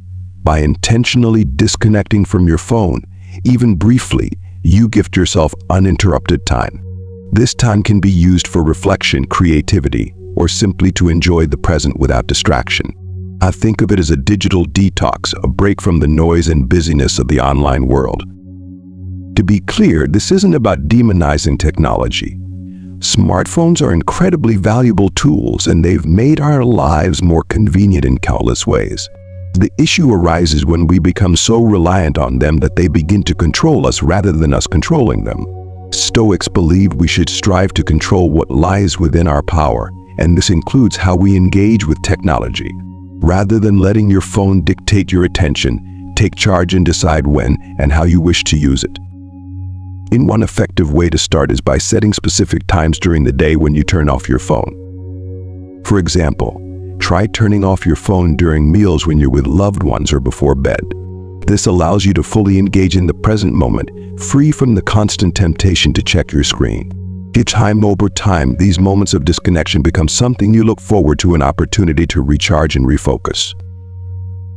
By intentionally disconnecting from your phone, even briefly, you gift yourself uninterrupted time. This time can be used for reflection, creativity, or simply to enjoy the present without distraction. I think of it as a digital detox, a break from the noise and busyness of the online world. To be clear, this isn't about demonizing technology. Smartphones are incredibly valuable tools, and they've made our lives more convenient in countless ways. The issue arises when we become so reliant on them that they begin to control us rather than us controlling them. Stoics believed we should strive to control what lies within our power, and this includes how we engage with technology. Rather than letting your phone dictate your attention, take charge and decide when and how you wish to use it. In one effective way to start is by setting specific times during the day when you turn off your phone. For example, try turning off your phone during meals when you're with loved ones or before bed. This allows you to fully engage in the present moment, free from the constant temptation to check your screen. Over time, these moments of disconnection become something you look forward to, an opportunity to recharge and refocus.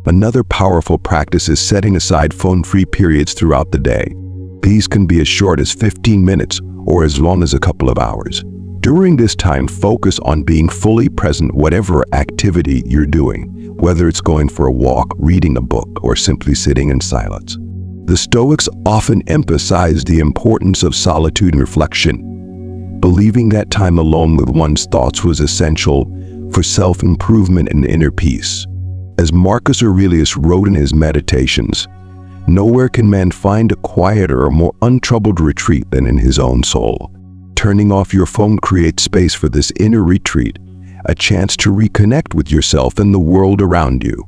Another powerful practice is setting aside phone-free periods throughout the day. These can be as short as 15 minutes or as long as a couple of hours. During this time, focus on being fully present whatever activity you're doing, whether it's going for a walk, reading a book, or simply sitting in silence. The Stoics often emphasized the importance of solitude and reflection, believing that time alone with one's thoughts was essential for self-improvement and inner peace. As Marcus Aurelius wrote in his Meditations, "Nowhere can man find a quieter or more untroubled retreat than in his own soul." Turning off your phone creates space for this inner retreat, a chance to reconnect with yourself and the world around you.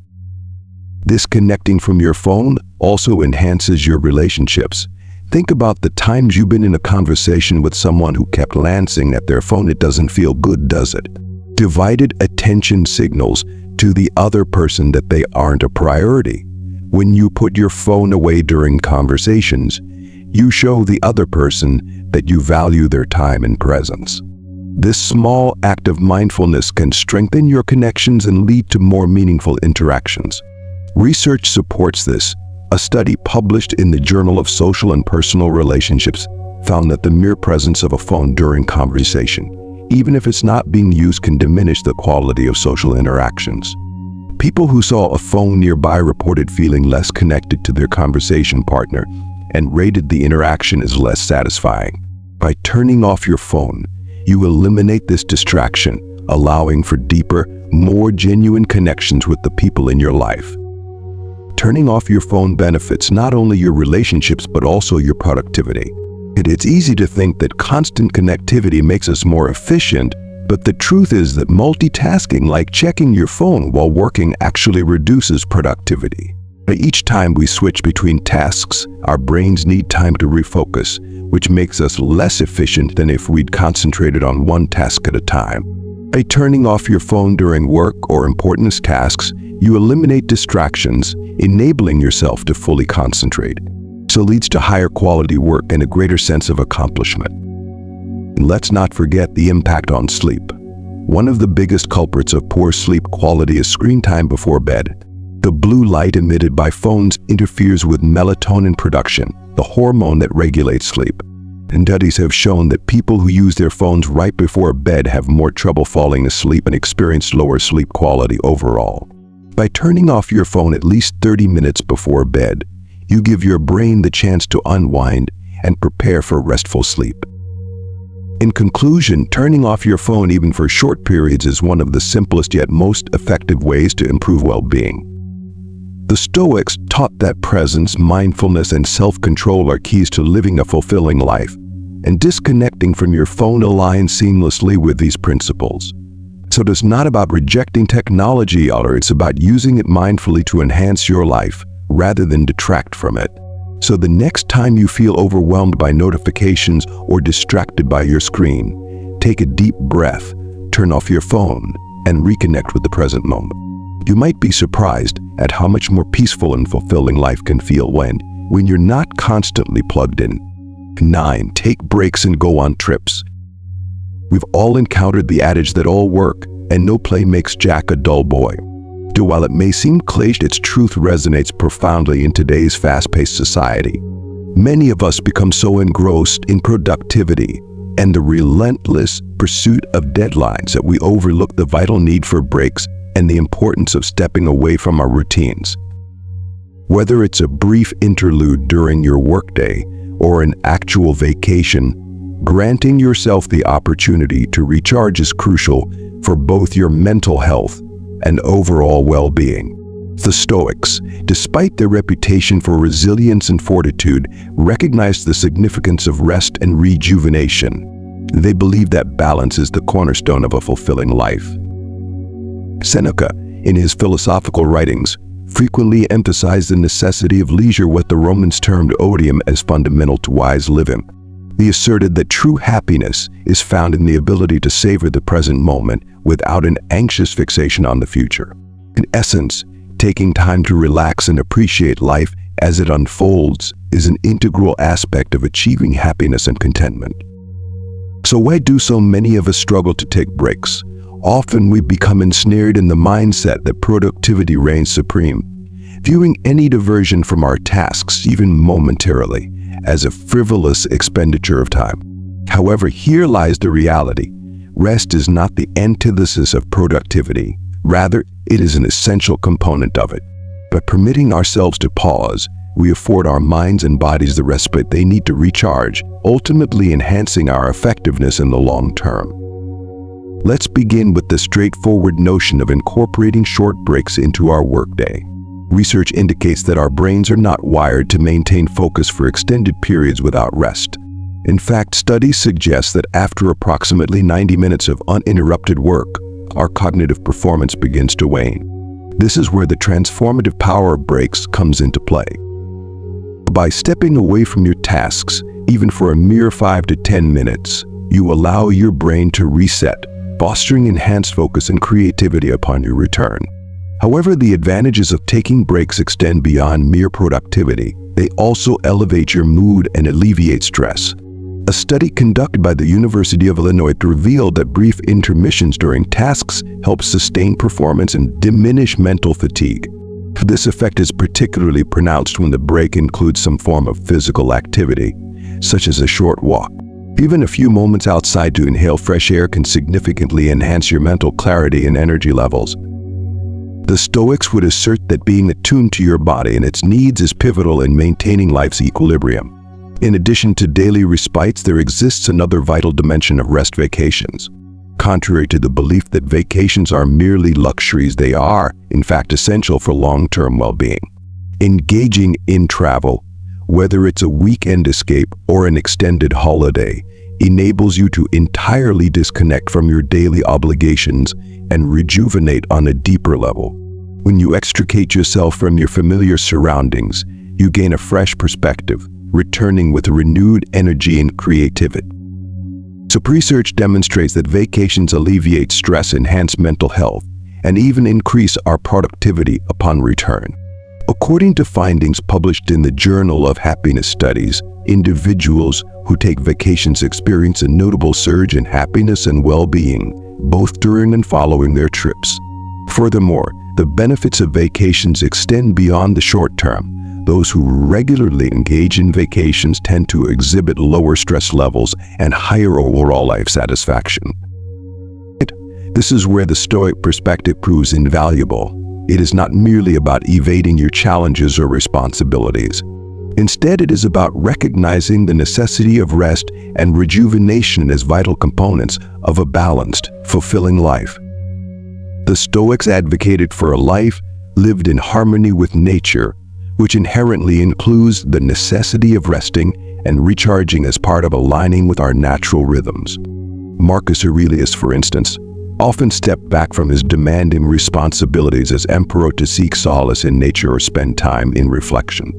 Disconnecting from your phone also enhances your relationships. Think about the times you've been in a conversation with someone who kept glancing at their phone. It doesn't feel good, does it? Divided attention signals to the other person that they aren't a priority. When you put your phone away during conversations, you show the other person that you value their time and presence. This small act of mindfulness can strengthen your connections and lead to more meaningful interactions. Research supports this. A study published in the Journal of Social and Personal Relationships found that the mere presence of a phone during conversation, even if it's not being used, can diminish the quality of social interactions. People who saw a phone nearby reported feeling less connected to their conversation partner and rated the interaction as less satisfying. By turning off your phone, you eliminate this distraction, allowing for deeper, more genuine connections with the people in your life. Turning off your phone benefits not only your relationships but also your productivity. It's easy to think that constant connectivity makes us more efficient, but the truth is that multitasking, like checking your phone while working, actually reduces productivity. Each time we switch between tasks, our brains need time to refocus, which makes us less efficient than if we'd concentrated on one task at a time. By turning off your phone during work or important tasks, you eliminate distractions, enabling yourself to fully concentrate. So leads to higher quality work and a greater sense of accomplishment. And let's not forget the impact on sleep. One of the biggest culprits of poor sleep quality is screen time before bed. The blue light emitted by phones interferes with melatonin production, the hormone that regulates sleep. And studies have shown that people who use their phones right before bed have more trouble falling asleep and experience lower sleep quality overall. By turning off your phone at least 30 minutes before bed, you give your brain the chance to unwind and prepare for restful sleep. In conclusion, turning off your phone even for short periods is one of the simplest yet most effective ways to improve well-being. The Stoics taught that presence, mindfulness, and self-control are keys to living a fulfilling life, and disconnecting from your phone aligns seamlessly with these principles. So it's not about rejecting technology, it's about using it mindfully to enhance your life rather than detract from it. So the next time you feel overwhelmed by notifications or distracted by your screen, take a deep breath, turn off your phone, and reconnect with the present moment. You might be surprised at how much more peaceful and fulfilling life can feel when you're not constantly plugged in. 9. Take breaks and go on trips. We've all encountered the adage that all work and no play makes Jack a dull boy. While it may seem cliche, its truth resonates profoundly in today's fast-paced society. Many of us become so engrossed in productivity and the relentless pursuit of deadlines that we overlook the vital need for breaks and the importance of stepping away from our routines. Whether it's a brief interlude during your workday or an actual vacation, granting yourself the opportunity to recharge is crucial for both your mental health and overall well-being. The Stoics, despite their reputation for resilience and fortitude, recognized the significance of rest and rejuvenation. They believe that balance is the cornerstone of a fulfilling life. Seneca, in his philosophical writings, frequently emphasized the necessity of leisure, what the Romans termed odium, as fundamental to wise living. He asserted that true happiness is found in the ability to savor the present moment without an anxious fixation on the future. In essence, taking time to relax and appreciate life as it unfolds is an integral aspect of achieving happiness and contentment. So why do so many of us struggle to take breaks? Often we become ensnared in the mindset that productivity reigns supreme, viewing any diversion from our tasks, even momentarily, as a frivolous expenditure of time. However, here lies the reality. Rest is not the antithesis of productivity. Rather, it is an essential component of it. By permitting ourselves to pause, we afford our minds and bodies the respite they need to recharge, ultimately enhancing our effectiveness in the long term. Let's begin with the straightforward notion of incorporating short breaks into our workday. Research indicates that our brains are not wired to maintain focus for extended periods without rest. In fact, studies suggest that after approximately 90 minutes of uninterrupted work, our cognitive performance begins to wane. This is where the transformative power of breaks comes into play. By stepping away from your tasks, even for a mere 5 to 10 minutes, you allow your brain to reset, fostering enhanced focus and creativity upon your return. However, the advantages of taking breaks extend beyond mere productivity. They also elevate your mood and alleviate stress. A study conducted by the University of Illinois revealed that brief intermissions during tasks help sustain performance and diminish mental fatigue. This effect is particularly pronounced when the break includes some form of physical activity, such as a short walk. Even a few moments outside to inhale fresh air can significantly enhance your mental clarity and energy levels. The Stoics would assert that being attuned to your body and its needs is pivotal in maintaining life's equilibrium. In addition to daily respites, there exists another vital dimension of rest: vacations. Contrary to the belief that vacations are merely luxuries, they are, in fact, essential for long-term well-being. Engaging in travel, whether it's a weekend escape or an extended holiday, enables you to entirely disconnect from your daily obligations and rejuvenate on a deeper level. When you extricate yourself from your familiar surroundings, you gain a fresh perspective, returning with renewed energy and creativity. So research demonstrates that vacations alleviate stress, enhance mental health, and even increase our productivity upon return. According to findings published in the Journal of Happiness Studies, individuals who take vacations experience a notable surge in happiness and well-being, both during and following their trips. Furthermore, The benefits of vacations extend beyond the short term. Those who regularly engage in vacations tend to exhibit lower stress levels and higher overall life satisfaction. This is where the Stoic perspective proves invaluable. It is not merely about evading your challenges or responsibilities. Instead, it is about recognizing the necessity of rest and rejuvenation as vital components of a balanced, fulfilling life. The Stoics advocated for a life lived in harmony with nature, which inherently includes the necessity of resting and recharging as part of aligning with our natural rhythms. Marcus Aurelius, for instance, often stepped back from his demanding responsibilities as emperor to seek solace in nature or spend time in reflection.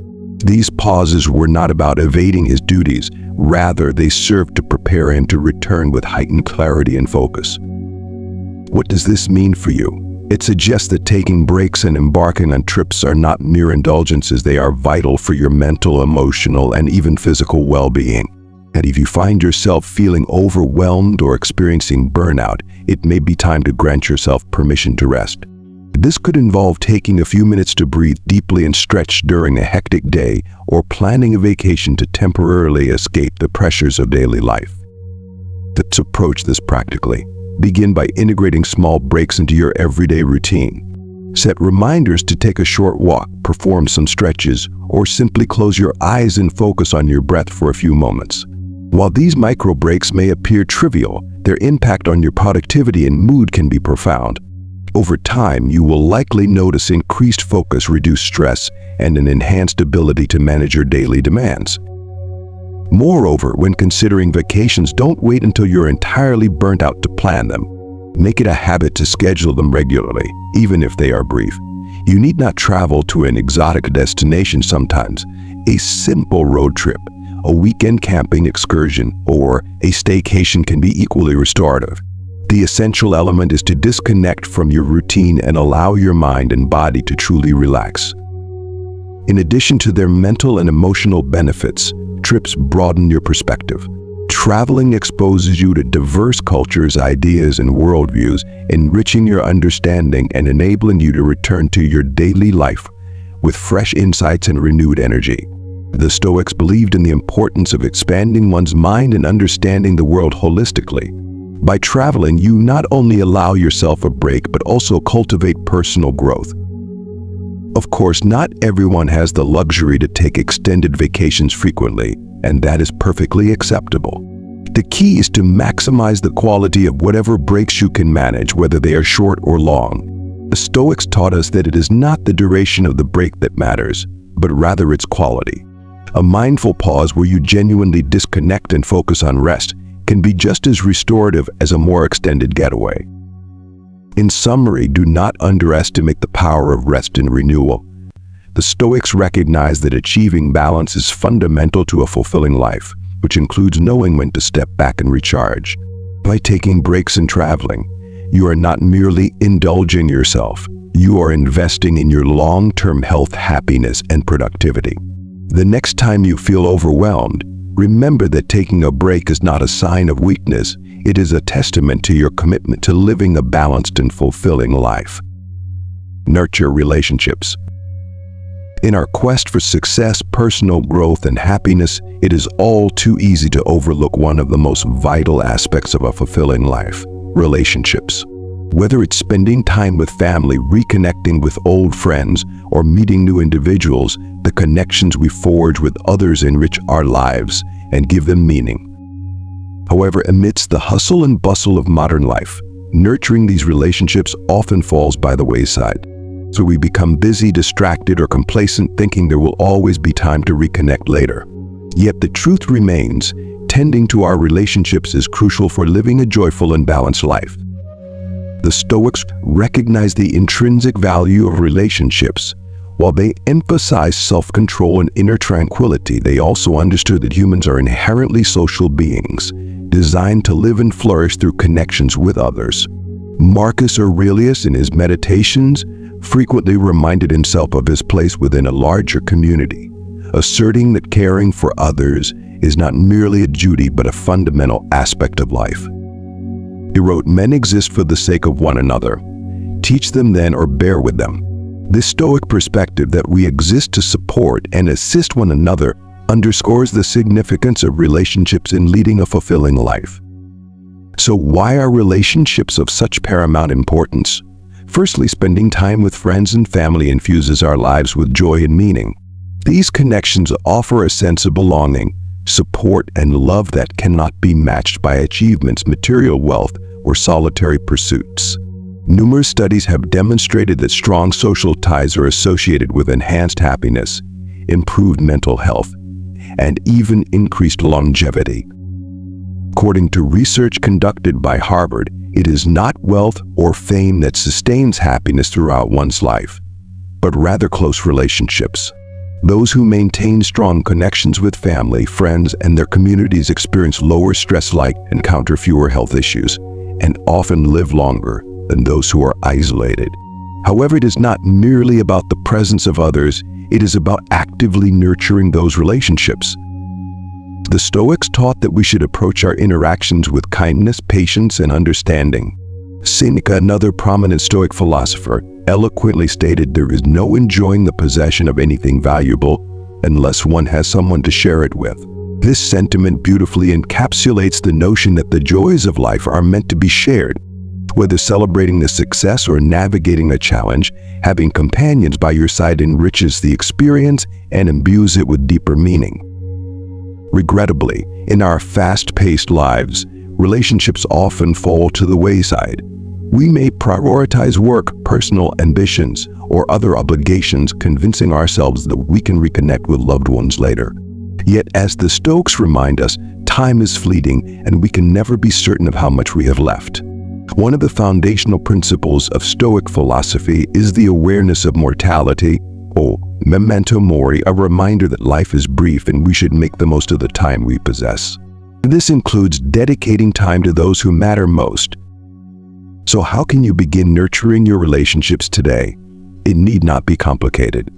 These pauses were not about evading his duties, rather they served to prepare him to return with heightened clarity and focus. What does this mean for you? It suggests that taking breaks and embarking on trips are not mere indulgences, they are vital for your mental, emotional, and even physical well-being. And if you find yourself feeling overwhelmed or experiencing burnout, it may be time to grant yourself permission to rest. This could involve taking a few minutes to breathe deeply and stretch during a hectic day, or planning a vacation to temporarily escape the pressures of daily life. Let's approach this practically. Begin by integrating small breaks into your everyday routine. Set reminders to take a short walk, perform some stretches, or simply close your eyes and focus on your breath for a few moments. While these micro breaks may appear trivial, their impact on your productivity and mood can be profound. Over time, you will likely notice increased focus, reduced stress, and an enhanced ability to manage your daily demands. Moreover, when considering vacations, don't wait until you're entirely burnt out to plan them. Make it a habit to schedule them regularly, even if they are brief. You need not travel to an exotic destination sometimes. A simple road trip, a weekend camping excursion, or a staycation can be equally restorative. The essential element is to disconnect from your routine and allow your mind and body to truly relax. In addition to their mental and emotional benefits, trips broaden your perspective. Traveling exposes you to diverse cultures, ideas, and worldviews, enriching your understanding and enabling you to return to your daily life with fresh insights and renewed energy. The Stoics believed in the importance of expanding one's mind and understanding the world holistically. By traveling, you not only allow yourself a break, but also cultivate personal growth. Of course, not everyone has the luxury to take extended vacations frequently, and that is perfectly acceptable. The key is to maximize the quality of whatever breaks you can manage, whether they are short or long. The Stoics taught us that it is not the duration of the break that matters, but rather its quality. A mindful pause where you genuinely disconnect and focus on rest can be just as restorative as a more extended getaway. In summary, do not underestimate the power of rest and renewal. The Stoics recognize that achieving balance is fundamental to a fulfilling life, which includes knowing when to step back and recharge. By taking breaks and traveling, you are not merely indulging yourself, you are investing in your long-term health, happiness, and productivity. The next time you feel overwhelmed, remember that taking a break is not a sign of weakness. It is a testament to your commitment to living a balanced and fulfilling life. Nurture relationships. In our quest for success, personal growth, and happiness, it is all too easy to overlook one of the most vital aspects of a fulfilling life: relationships. Whether it's spending time with family, reconnecting with old friends, or meeting new individuals, the connections we forge with others enrich our lives and give them meaning. However, amidst the hustle and bustle of modern life, nurturing these relationships often falls by the wayside. So we become busy, distracted, or complacent, thinking there will always be time to reconnect later. Yet the truth remains, tending to our relationships is crucial for living a joyful and balanced life. The Stoics recognize the intrinsic value of relationships. While they emphasize self-control and inner tranquility, they also understood that humans are inherently social beings, designed to live and flourish through connections with others. Marcus Aurelius, in his Meditations, frequently reminded himself of his place within a larger community, asserting that caring for others is not merely a duty but a fundamental aspect of life. He wrote, "Men exist for the sake of one another. teach them then or bear with them. This Stoic perspective that we exist to support and assist one another underscores the significance of relationships in leading a fulfilling life. So why are relationships of such paramount importance? Firstly, spending time with friends and family infuses our lives with joy and meaning. These connections offer a sense of belonging, support, and love that cannot be matched by achievements, material wealth, or solitary pursuits. Numerous studies have demonstrated that strong social ties are associated with enhanced happiness, improved mental health, and even increased longevity. According to research conducted by Harvard, it is not wealth or fame that sustains happiness throughout one's life, but rather close relationships. Those who maintain strong connections with family, friends, and their communities experience lower stress-like, encounter fewer health issues, and often live longer than those who are isolated. However, it is not merely about the presence of others, it is about actively nurturing those relationships. The Stoics taught that we should approach our interactions with kindness, patience, and understanding. Seneca, another prominent Stoic philosopher, eloquently stated there is no enjoying the possession of anything valuable unless one has someone to share it with. This sentiment beautifully encapsulates the notion that the joys of life are meant to be shared. Whether celebrating a success or navigating a challenge, having companions by your side enriches the experience and imbues it with deeper meaning. Regrettably, in our fast-paced lives, relationships often fall to the wayside. We may prioritize work, personal ambitions, or other obligations, convincing ourselves that we can reconnect with loved ones later. Yet, as the Stoics remind us, time is fleeting and we can never be certain of how much we have left. One of the foundational principles of Stoic philosophy is the awareness of mortality, or memento mori, a reminder that life is brief and we should make the most of the time we possess. This includes dedicating time to those who matter most. So how can you begin nurturing your relationships today? It need not be complicated.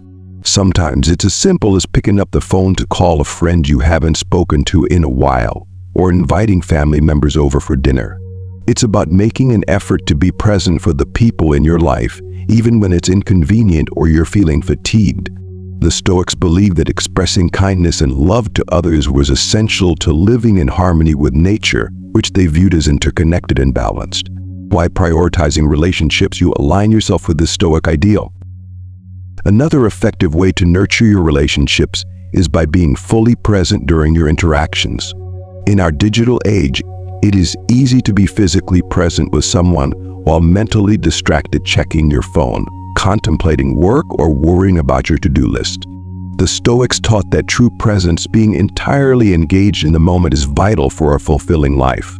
Sometimes it's as simple as picking up the phone to call a friend you haven't spoken to in a while, or inviting family members over for dinner. It's about making an effort to be present for the people in your life, even when it's inconvenient or you're feeling fatigued. The Stoics believed that expressing kindness and love to others was essential to living in harmony with nature, which they viewed as interconnected and balanced. By prioritizing relationships, you align yourself with this Stoic ideal. Another effective way to nurture your relationships is by being fully present during your interactions. In our digital age, it is easy to be physically present with someone while mentally distracted checking your phone, contemplating work, or worrying about your to-do list. The Stoics taught that true presence, being entirely engaged in the moment, is vital for a fulfilling life.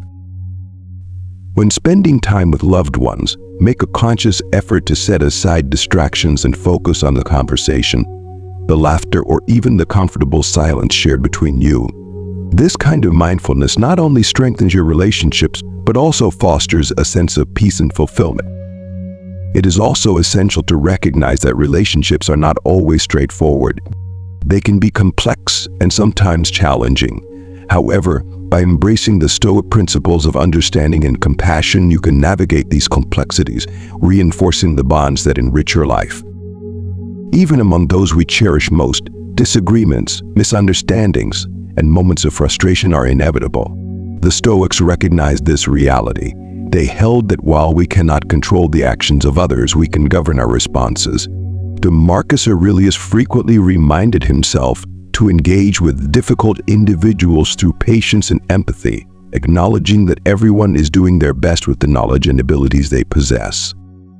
When spending time with loved ones, make a conscious effort to set aside distractions and focus on the conversation, the laughter, or even the comfortable silence shared between you. This kind of mindfulness not only strengthens your relationships, but also fosters a sense of peace and fulfillment. It is also essential to recognize that relationships are not always straightforward. They can be complex and sometimes challenging. However, by embracing the Stoic principles of understanding and compassion, you can navigate these complexities, reinforcing the bonds that enrich your life. Even among those we cherish most, disagreements, misunderstandings, and moments of frustration are inevitable. The Stoics recognized this reality. They held that while we cannot control the actions of others, we can govern our responses. Marcus Aurelius frequently reminded himself to engage with difficult individuals through patience and empathy, acknowledging that everyone is doing their best with the knowledge and abilities they possess.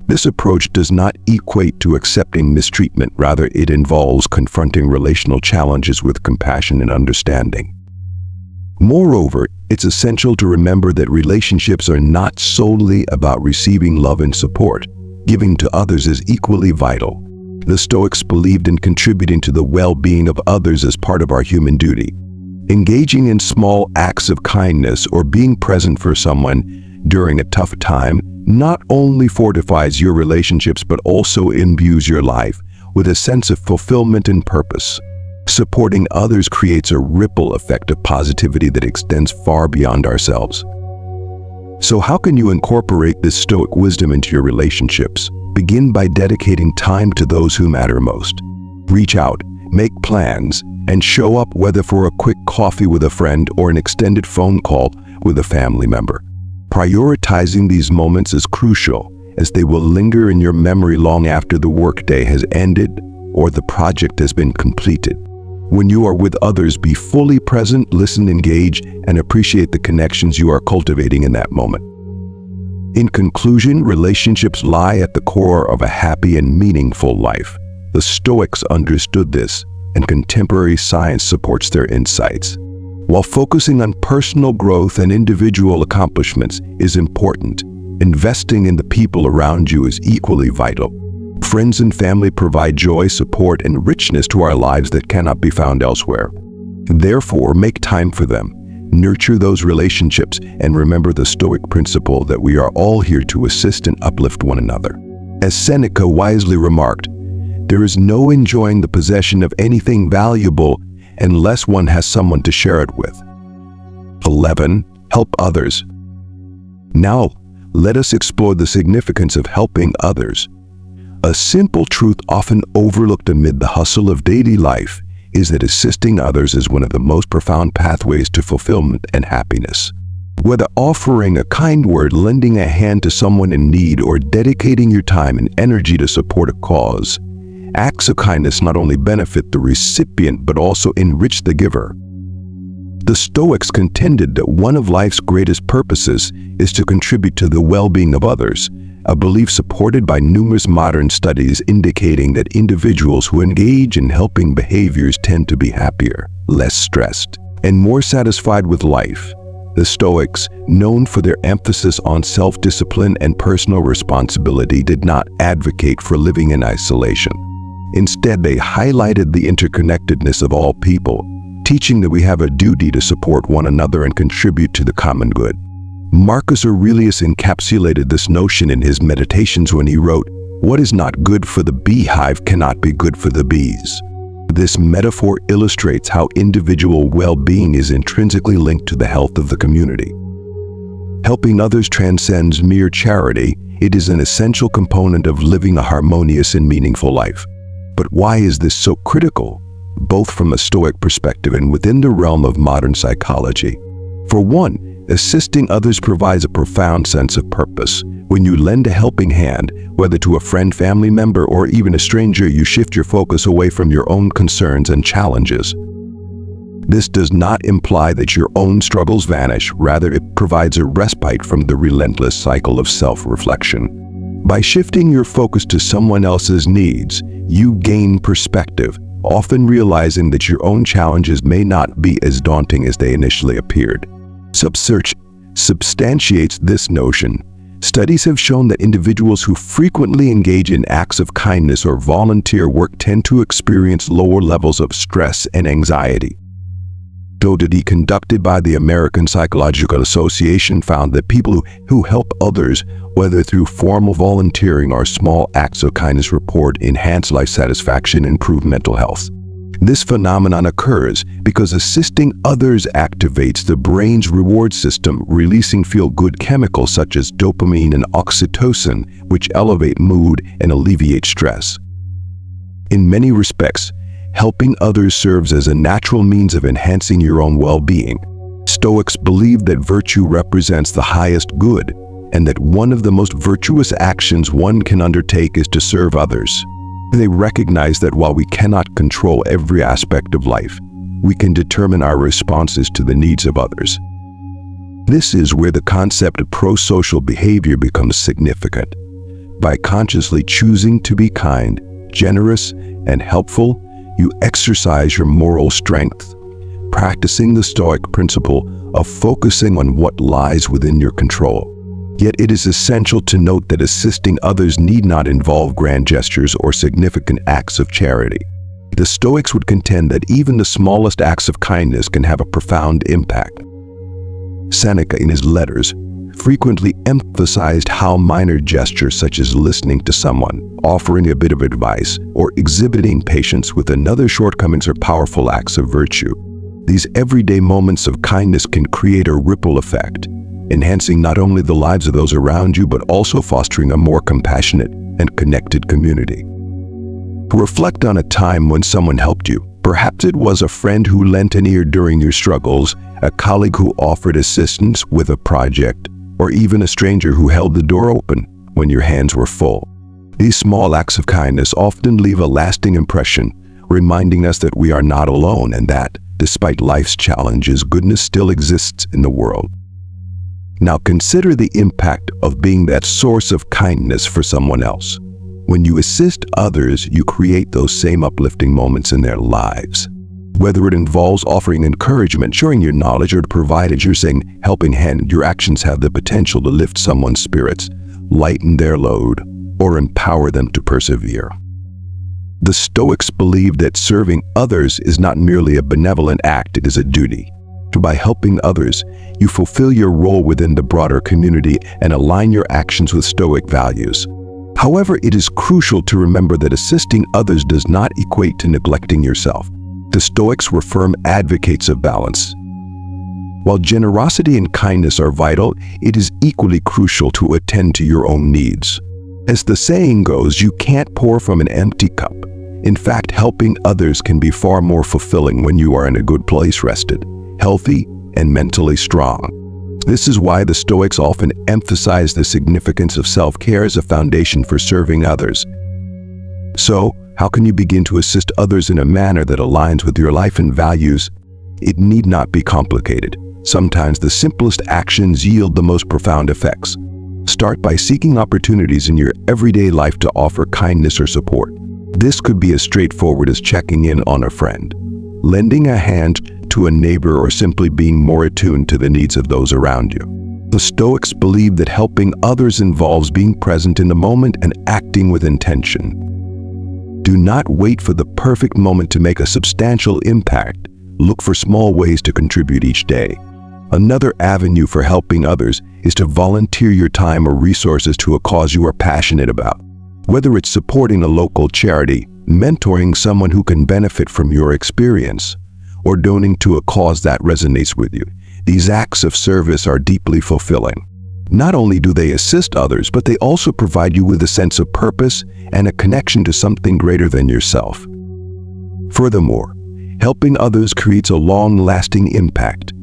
This approach does not equate to accepting mistreatment. Rather, it involves confronting relational challenges with compassion and understanding. Moreover, it's essential to remember that relationships are not solely about receiving love and support. Giving to others is equally vital. The Stoics believed in contributing to the well-being of others as part of our human duty. Engaging in small acts of kindness or being present for someone during a tough time not only fortifies your relationships but also imbues your life with a sense of fulfillment and purpose. Supporting others creates a ripple effect of positivity that extends far beyond ourselves. So how can you incorporate this Stoic wisdom into your relationships? Begin by dedicating time to those who matter most. Reach out, make plans, and show up, whether for a quick coffee with a friend or an extended phone call with a family member. Prioritizing these moments is crucial, as they will linger in your memory long after the workday has ended or the project has been completed. When you are with others, be fully present, listen, engage, and appreciate the connections you are cultivating in that moment. In conclusion, relationships lie at the core of a happy and meaningful life. The Stoics understood this, and contemporary science supports their insights. While focusing on personal growth and individual accomplishments is important, investing in the people around you is equally vital. Friends and family provide joy, support, and richness to our lives that cannot be found elsewhere. Therefore, make time for them. Nurture those relationships, and remember the Stoic principle that we are all here to assist and uplift one another. As Seneca wisely remarked, there is no enjoying the possession of anything valuable unless one has someone to share it with. 11. Help others. Now, let us explore the significance of helping others. A simple truth often overlooked amid the hustle of daily life is that assisting others is one of the most profound pathways to fulfillment and happiness. Whether offering a kind word, lending a hand to someone in need, or dedicating your time and energy to support a cause, acts of kindness not only benefit the recipient but also enrich the giver. The Stoics contended that one of life's greatest purposes is to contribute to the well-being of others, a belief supported by numerous modern studies indicating that individuals who engage in helping behaviors tend to be happier, less stressed, and more satisfied with life. The Stoics, known for their emphasis on self-discipline and personal responsibility, did not advocate for living in isolation. Instead, they highlighted the interconnectedness of all people, teaching that we have a duty to support one another and contribute to the common good. Marcus Aurelius encapsulated this notion in his Meditations when he wrote, "What is not good for the beehive cannot be good for the bees." This metaphor illustrates how individual well-being is intrinsically linked to the health of the community. Helping others transcends mere charity. It is an essential component of living a harmonious and meaningful life. But why is this so critical, both from a Stoic perspective and within the realm of modern psychology? For one, assisting others provides a profound sense of purpose. When you lend a helping hand, whether to a friend, family member, or even a stranger, you shift your focus away from your own concerns and challenges. This does not imply that your own struggles vanish. Rather, it provides a respite from the relentless cycle of self-reflection. By shifting your focus to someone else's needs, you gain perspective, often realizing that your own challenges may not be as daunting as they initially appeared. Research substantiates this notion. Studies have shown that individuals who frequently engage in acts of kindness or volunteer work tend to experience lower levels of stress and anxiety. A study conducted by the American Psychological Association found that people who help others, whether through formal volunteering or small acts of kindness, report enhanced life satisfaction and improved mental health. This phenomenon occurs because assisting others activates the brain's reward system, releasing feel-good chemicals such as dopamine and oxytocin, which elevate mood and alleviate stress. In many respects, helping others serves as a natural means of enhancing your own well-being. Stoics believe that virtue represents the highest good, and that one of the most virtuous actions one can undertake is to serve others. They recognize that while we cannot control every aspect of life, we can determine our responses to the needs of others. This is where the concept of pro-social behavior becomes significant. By consciously choosing to be kind, generous, and helpful, you exercise your moral strength, practicing the Stoic principle of focusing on what lies within your control. Yet it is essential to note that assisting others need not involve grand gestures or significant acts of charity. The Stoics would contend that even the smallest acts of kindness can have a profound impact. Seneca, in his letters, frequently emphasized how minor gestures such as listening to someone, offering a bit of advice, or exhibiting patience with another's shortcomings are powerful acts of virtue. These everyday moments of kindness can create a ripple effect, enhancing not only the lives of those around you, but also fostering a more compassionate and connected community. Reflect on a time when someone helped you. Perhaps it was a friend who lent an ear during your struggles, a colleague who offered assistance with a project, or even a stranger who held the door open when your hands were full. These small acts of kindness often leave a lasting impression, reminding us that we are not alone and that, despite life's challenges, goodness still exists in the world. Now consider the impact of being that source of kindness for someone else. When you assist others, you create those same uplifting moments in their lives. Whether it involves offering encouragement, sharing your knowledge, or to provide, as you're saying, helping hand, your actions have the potential to lift someone's spirits, lighten their load, or empower them to persevere. The Stoics believed that serving others is not merely a benevolent act, it is a duty. By helping others, you fulfill your role within the broader community and align your actions with Stoic values. However, it is crucial to remember that assisting others does not equate to neglecting yourself. The Stoics were firm advocates of balance. While generosity and kindness are vital, it is equally crucial to attend to your own needs. As the saying goes, you can't pour from an empty cup. In fact, helping others can be far more fulfilling when you are in a good place, rested, healthy, and mentally strong. This is why the Stoics often emphasize the significance of self-care as a foundation for serving others. So, how can you begin to assist others in a manner that aligns with your life and values? It need not be complicated. Sometimes the simplest actions yield the most profound effects. Start by seeking opportunities in your everyday life to offer kindness or support. This could be as straightforward as checking in on a friend, lending a hand to a neighbor, or simply being more attuned to the needs of those around you. The Stoics believe that helping others involves being present in the moment and acting with intention. Do not wait for the perfect moment to make a substantial impact. Look for small ways to contribute each day. Another avenue for helping others is to volunteer your time or resources to a cause you are passionate about. Whether it's supporting a local charity, mentoring someone who can benefit from your experience, or donating to a cause that resonates with you, these acts of service are deeply fulfilling. Not only do they assist others, but they also provide you with a sense of purpose and a connection to something greater than yourself. Furthermore, helping others creates a long-lasting impact.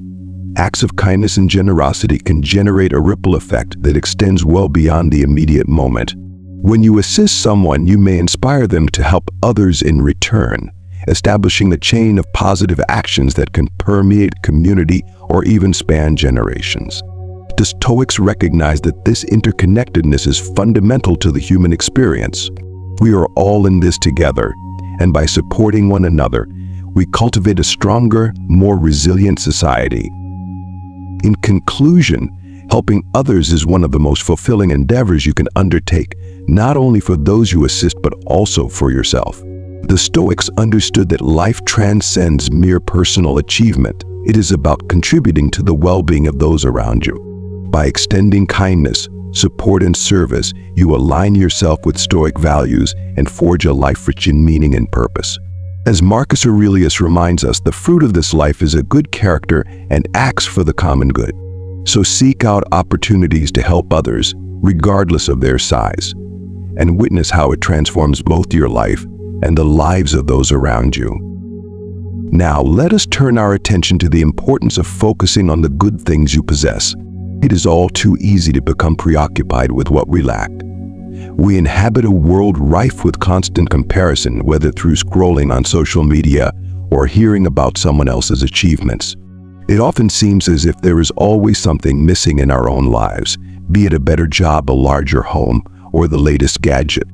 Acts of kindness and generosity can generate a ripple effect that extends well beyond the immediate moment. When you assist someone, you may inspire them to help others in return, establishing a chain of positive actions that can permeate community or even span generations. The Stoics recognize that this interconnectedness is fundamental to the human experience. We are all in this together, and by supporting one another, we cultivate a stronger, more resilient society. In conclusion, helping others is one of the most fulfilling endeavors you can undertake, not only for those you assist, but also for yourself. The Stoics understood that life transcends mere personal achievement. It is about contributing to the well-being of those around you. By extending kindness, support, and service, you align yourself with Stoic values and forge a life rich in meaning and purpose. As Marcus Aurelius reminds us, the fruit of this life is a good character and acts for the common good. So seek out opportunities to help others, regardless of their size, and witness how it transforms both your life and the lives of those around you. Now, let us turn our attention to the importance of focusing on the good things you possess. It is all too easy to become preoccupied with what we lack. We inhabit a world rife with constant comparison, whether through scrolling on social media or hearing about someone else's achievements. It often seems as if there is always something missing in our own lives, be it a better job, a larger home, or the latest gadget.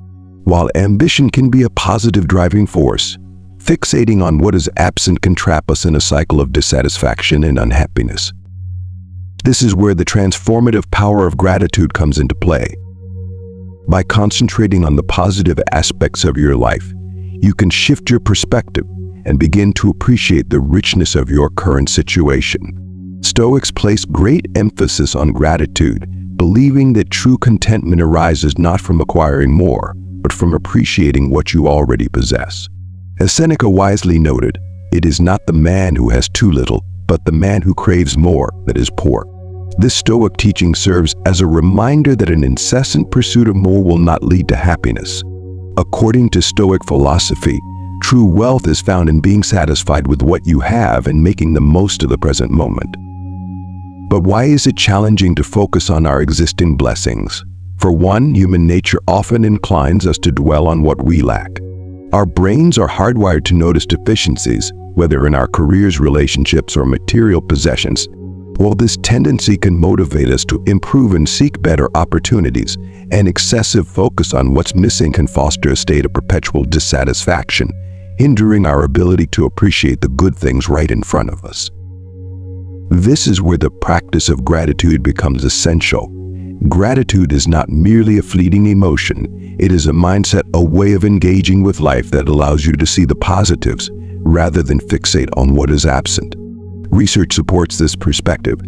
While ambition can be a positive driving force, fixating on what is absent can trap us in a cycle of dissatisfaction and unhappiness. This is where the transformative power of gratitude comes into play. By concentrating on the positive aspects of your life, you can shift your perspective and begin to appreciate the richness of your current situation. Stoics place great emphasis on gratitude, believing that true contentment arises not from acquiring more, but from appreciating what you already possess. As Seneca wisely noted, it is not the man who has too little, but the man who craves more that is poor. This Stoic teaching serves as a reminder that an incessant pursuit of more will not lead to happiness. According to Stoic philosophy, true wealth is found in being satisfied with what you have and making the most of the present moment. But why is it challenging to focus on our existing blessings? For one, human nature often inclines us to dwell on what we lack. Our brains are hardwired to notice deficiencies, whether in our careers, relationships, or material possessions. While this tendency can motivate us to improve and seek better opportunities, an excessive focus on what's missing can foster a state of perpetual dissatisfaction, hindering our ability to appreciate the good things right in front of us. This is where the practice of gratitude becomes essential. Gratitude is not merely a fleeting emotion. It is a mindset, a way of engaging with life that allows you to see the positives rather than fixate on what is absent. Research supports this perspective.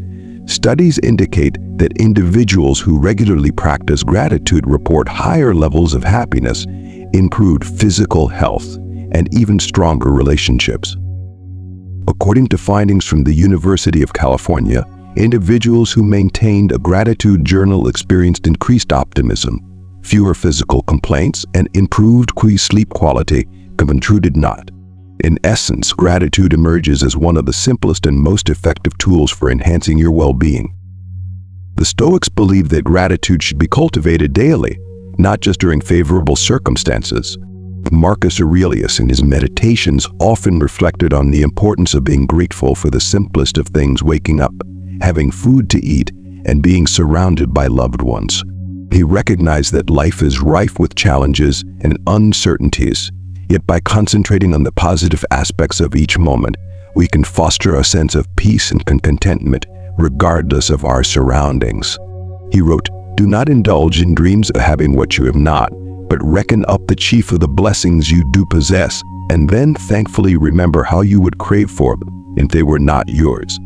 Studies indicate that individuals who regularly practice gratitude report higher levels of happiness, improved physical health, and even stronger relationships. According to findings from the University of California, individuals who maintained a gratitude journal experienced increased optimism, fewer physical complaints, and improved sleep quality compared not. In essence, gratitude emerges as one of the simplest and most effective tools for enhancing your well-being. The Stoics believe that gratitude should be cultivated daily, not just during favorable circumstances. Marcus Aurelius in his Meditations often reflected on the importance of being grateful for the simplest of things: waking up, having food to eat, and being surrounded by loved ones. He recognized that life is rife with challenges and uncertainties, yet by concentrating on the positive aspects of each moment, we can foster a sense of peace and contentment regardless of our surroundings. He wrote, "Do not indulge in dreams of having what you have not, but reckon up the chief of the blessings you do possess, and then thankfully remember how you would crave for them if they were not yours."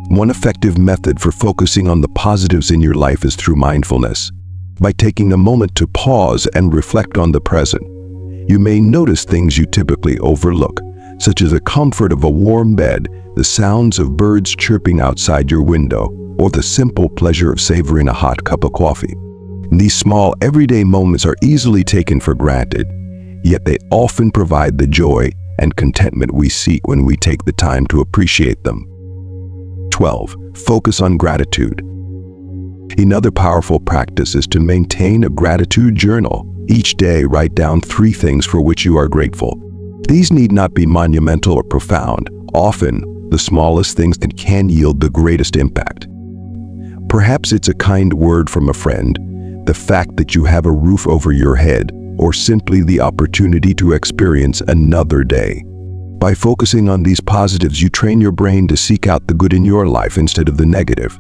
One effective method for focusing on the positives in your life is through mindfulness. By taking a moment to pause and reflect on the present, you may notice things you typically overlook, such as the comfort of a warm bed, the sounds of birds chirping outside your window, or the simple pleasure of savoring a hot cup of coffee. These small, everyday moments are easily taken for granted, yet they often provide the joy and contentment we seek when we take the time to appreciate them. 12. Focus on gratitude. Another powerful practice is to maintain a gratitude journal. Each day, write down 3 things for which you are grateful. These need not be monumental or profound. Often, the smallest things can yield the greatest impact. Perhaps it's a kind word from a friend, the fact that you have a roof over your head, or simply the opportunity to experience another day. By focusing on these positives, you train your brain to seek out the good in your life instead of the negative.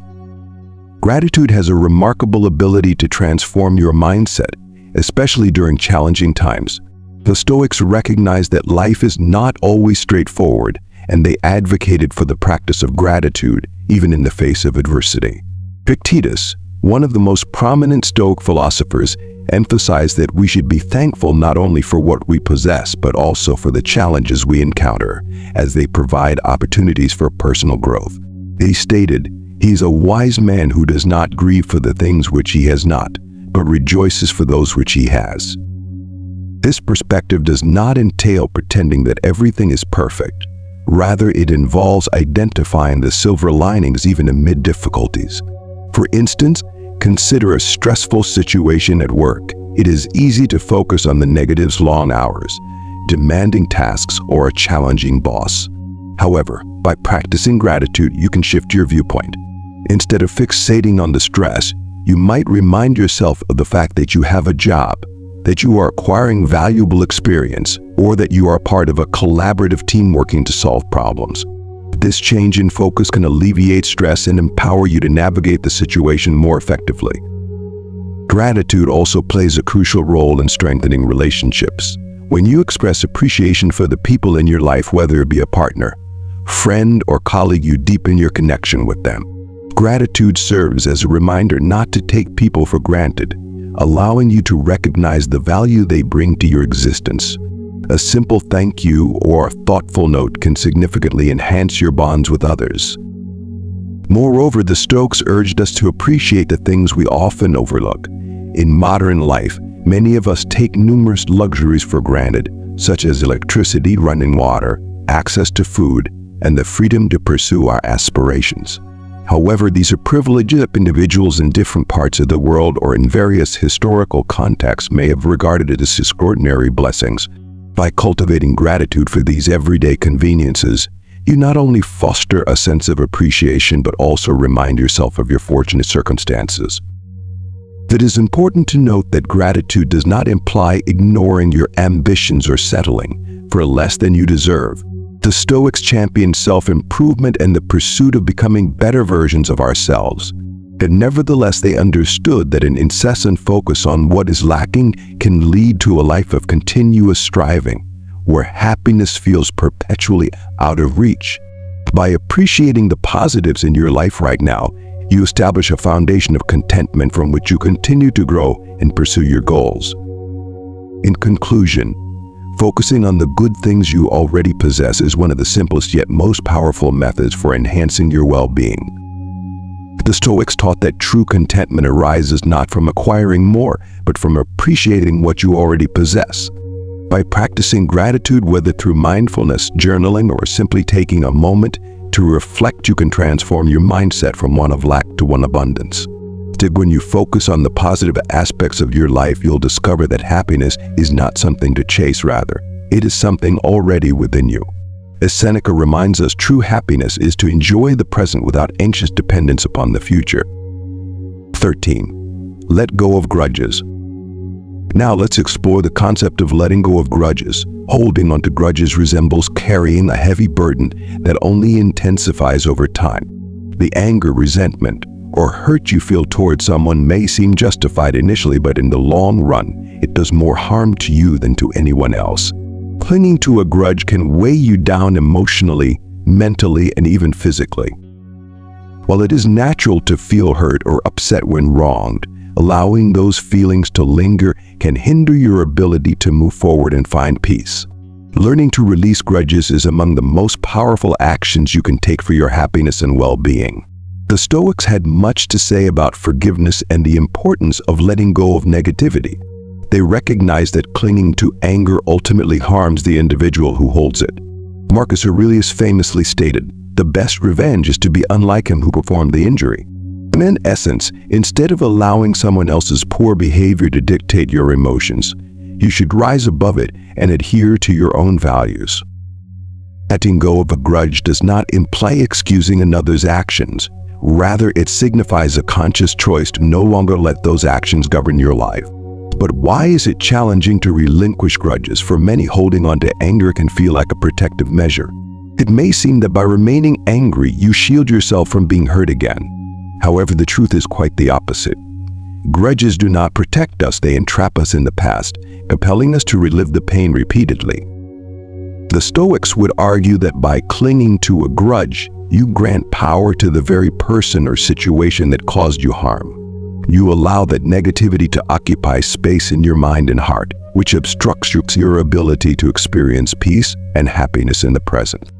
Gratitude has a remarkable ability to transform your mindset, especially during challenging times. The Stoics recognized that life is not always straightforward, and they advocated for the practice of gratitude, even in the face of adversity. Epictetus, one of the most prominent Stoic philosophers, emphasized that we should be thankful not only for what we possess, but also for the challenges we encounter, as they provide opportunities for personal growth. He stated, "He is a wise man who does not grieve for the things which he has not, but rejoices for those which he has." This perspective does not entail pretending that everything is perfect. Rather, it involves identifying the silver linings even amid difficulties. For instance, consider a stressful situation at work. It is easy to focus on the negatives: long hours, demanding tasks, or a challenging boss. However, by practicing gratitude, you can shift your viewpoint. Instead of fixating on the stress, you might remind yourself of the fact that you have a job, that you are acquiring valuable experience, or that you are part of a collaborative team working to solve problems. This change in focus can alleviate stress and empower you to navigate the situation more effectively. Gratitude also plays a crucial role in strengthening relationships. When you express appreciation for the people in your life, whether it be a partner, friend, or colleague, you deepen your connection with them. Gratitude serves as a reminder not to take people for granted, allowing you to recognize the value they bring to your existence. A simple thank you or a thoughtful note can significantly enhance your bonds with others. Moreover, the Stoics urged us to appreciate the things we often overlook. In modern life, many of us take numerous luxuries for granted, such as electricity, running water, access to food, and the freedom to pursue our aspirations. However, these are privileges that individuals in different parts of the world or in various historical contexts may have regarded as extraordinary blessings. By cultivating gratitude for these everyday conveniences, you not only foster a sense of appreciation but also remind yourself of your fortunate circumstances. It is important to note that gratitude does not imply ignoring your ambitions or settling for less than you deserve. The Stoics championed self-improvement and the pursuit of becoming better versions of ourselves. But nevertheless, they understood that an incessant focus on what is lacking can lead to a life of continuous striving, where happiness feels perpetually out of reach. By appreciating the positives in your life right now, you establish a foundation of contentment from which you continue to grow and pursue your goals. In conclusion, focusing on the good things you already possess is one of the simplest yet most powerful methods for enhancing your well-being. The Stoics taught that true contentment arises not from acquiring more, but from appreciating what you already possess. By practicing gratitude, whether through mindfulness, journaling, or simply taking a moment to reflect, you can transform your mindset from one of lack to one abundance. When you focus on the positive aspects of your life, you'll discover that happiness is not something to chase, rather, it is something already within you. As Seneca reminds us, true happiness is to enjoy the present without anxious dependence upon the future. 13. Let go of grudges. Now let's explore the concept of letting go of grudges. Holding onto grudges resembles carrying a heavy burden that only intensifies over time. The anger, resentment, or hurt you feel towards someone may seem justified initially, but in the long run, it does more harm to you than to anyone else. Clinging to a grudge can weigh you down emotionally, mentally, and even physically. While it is natural to feel hurt or upset when wronged, allowing those feelings to linger can hinder your ability to move forward and find peace. Learning to release grudges is among the most powerful actions you can take for your happiness and well-being. The Stoics had much to say about forgiveness and the importance of letting go of negativity. They recognized that clinging to anger ultimately harms the individual who holds it. Marcus Aurelius famously stated, "The best revenge is to be unlike him who performed the injury." And in essence, instead of allowing someone else's poor behavior to dictate your emotions, you should rise above it and adhere to your own values. Letting go of a grudge does not imply excusing another's actions. Rather, it signifies a conscious choice to no longer let those actions govern your life. But why is it challenging to relinquish grudges? For many, holding on to anger can feel like a protective measure. It may seem that by remaining angry, you shield yourself from being hurt again. However, the truth is quite the opposite. Grudges do not protect us, they entrap us in the past, compelling us to relive the pain repeatedly. The Stoics would argue that by clinging to a grudge, you grant power to the very person or situation that caused you harm. You allow that negativity to occupy space in your mind and heart, which obstructs your ability to experience peace and happiness in the present.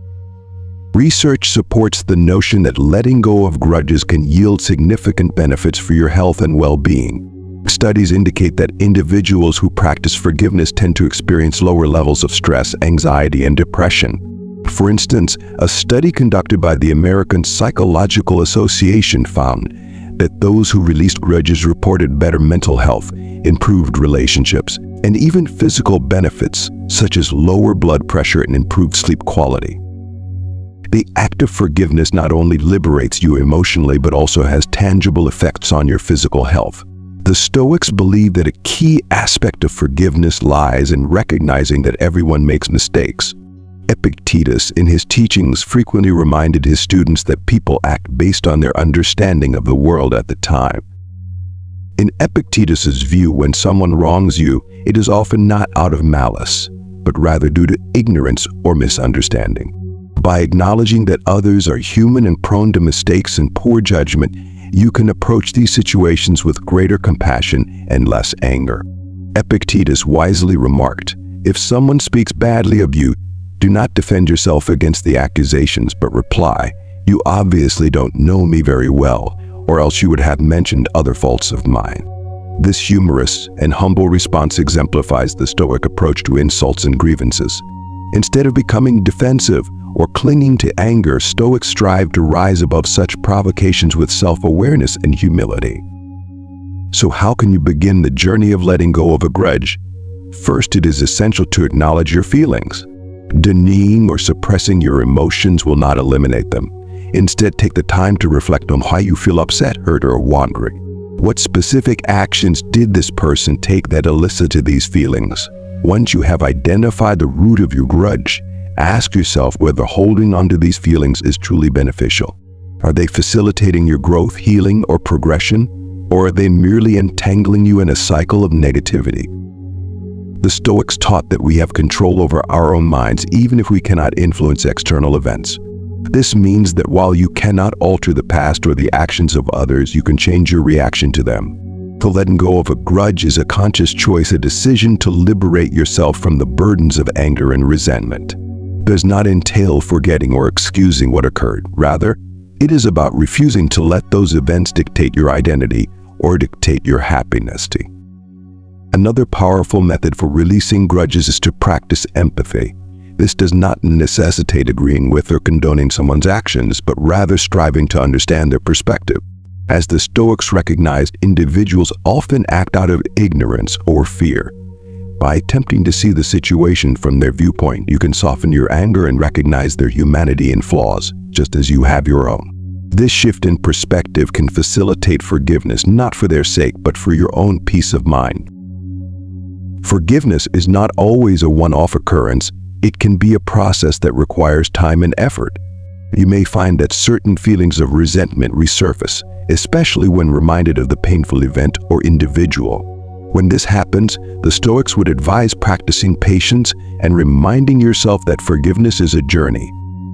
Research supports the notion that letting go of grudges can yield significant benefits for your health and well-being. Studies indicate that individuals who practice forgiveness tend to experience lower levels of stress, anxiety, and depression. For instance, a study conducted by the American Psychological Association found that those who released grudges reported better mental health, improved relationships, and even physical benefits such as lower blood pressure and improved sleep quality. The act of forgiveness not only liberates you emotionally but also has tangible effects on your physical health. The Stoics believe that a key aspect of forgiveness lies in recognizing that everyone makes mistakes. Epictetus, in his teachings, frequently reminded his students that people act based on their understanding of the world at the time. In Epictetus's view, when someone wrongs you, it is often not out of malice, but rather due to ignorance or misunderstanding. By acknowledging that others are human and prone to mistakes and poor judgment, you can approach these situations with greater compassion and less anger. Epictetus wisely remarked, "If someone speaks badly of you, do not defend yourself against the accusations, but reply, You obviously don't know me very well, or else you would have mentioned other faults of mine." This humorous and humble response exemplifies the Stoic approach to insults and grievances. Instead of becoming defensive or clinging to anger, Stoics strive to rise above such provocations with self-awareness and humility. So how can you begin the journey of letting go of a grudge? First, it is essential to acknowledge your feelings. Denying or suppressing your emotions will not eliminate them. Instead, take the time to reflect on why you feel upset, hurt, or wandering. What specific actions did this person take that elicited these feelings? Once you have identified the root of your grudge, ask yourself whether holding onto these feelings is truly beneficial. Are they facilitating your growth, healing, or progression? Or are they merely entangling you in a cycle of negativity? The Stoics taught that we have control over our own minds even if we cannot influence external events. This means that while you cannot alter the past or the actions of others, you can change your reaction to them. To letting go of a grudge is a conscious choice, a decision to liberate yourself from the burdens of anger and resentment. It does not entail forgetting or excusing what occurred. Rather, it is about refusing to let those events dictate your identity or dictate your happiness. Another powerful method for releasing grudges is to practice empathy. This does not necessitate agreeing with or condoning someone's actions, but rather striving to understand their perspective. As the Stoics recognized, individuals often act out of ignorance or fear. By attempting to see the situation from their viewpoint, you can soften your anger and recognize their humanity and flaws, just as you have your own. This shift in perspective can facilitate forgiveness, not for their sake, but for your own peace of mind. Forgiveness is not always a one-off occurrence. It can be a process that requires time and effort. You may find that certain feelings of resentment resurface, especially when reminded of the painful event or individual. When this happens, the Stoics would advise practicing patience and reminding yourself that forgiveness is a journey.